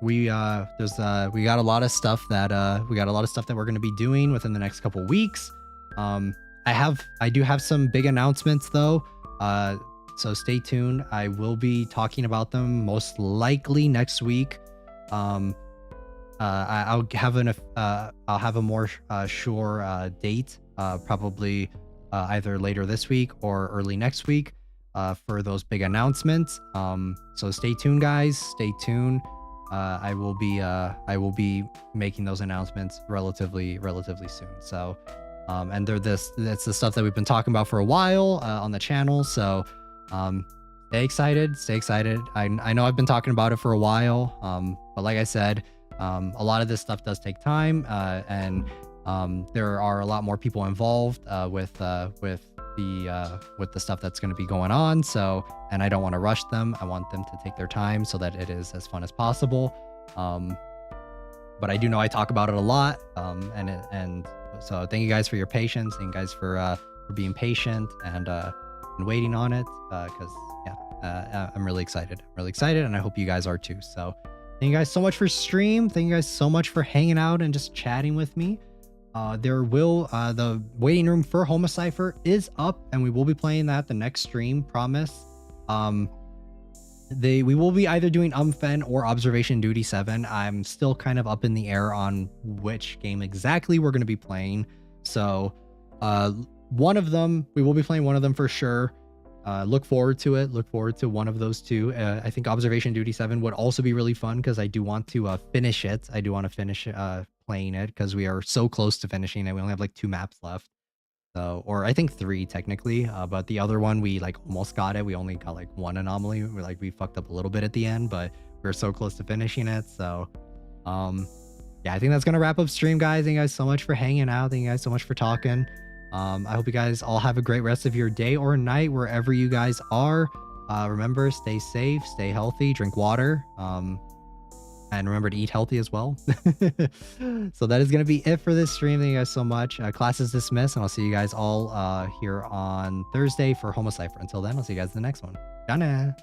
We got a lot of stuff that we're going to be doing within the next couple weeks. I do have some big announcements though. So stay tuned. I will be talking about them most likely next week. I'll have a more sure date, probably either later this week or early next week, for those big announcements. So stay tuned, guys. Stay tuned. I will be making those announcements relatively soon. So, and that's the stuff that we've been talking about for a while on the channel. So, stay excited. I know I've been talking about it for a while. But like I said, a lot of this stuff does take time, and there are a lot more people involved with the stuff that's going to be going on. So, and I don't want to rush them. I want them to take their time so that it is as fun as possible. But I do know I talk about it a lot. And so thank you guys for your patience. Thank you guys for being patient and waiting on it. Cause yeah, I'm really excited. And I hope you guys are too. So thank you guys so much for stream. Thank you guys so much for hanging out and just chatting with me. The waiting room for Homocypher is up, and we will be playing that the next stream, promise. We will be either doing Umfen or Observation Duty 7. I'm still kind of up in the air on which game exactly we're going to be playing. So one of them, we will be playing one of them for sure. Look forward to it. Look forward to one of those two. I think Observation Duty 7 would also be really fun because I do want to finish it. I do want to finish playing it because we are so close to finishing it. We only have like 2 maps left. So, or I think 3 technically, but the other one we like almost got it. We only got like 1 anomaly. We fucked up a little bit at the end, but we're so close to finishing it. So, yeah, I think that's gonna wrap up stream, guys. Thank you guys so much for hanging out. Thank you guys so much for talking. I hope you guys all have a great rest of your day or night wherever you guys are. Remember, stay safe, stay healthy, drink water, and remember to eat healthy as well. So that is going to be it for this stream. Thank you guys so much. Class is dismissed, and I'll see you guys all here on Thursday for Homocypher. Until then, I'll see you guys in the next one. Dana.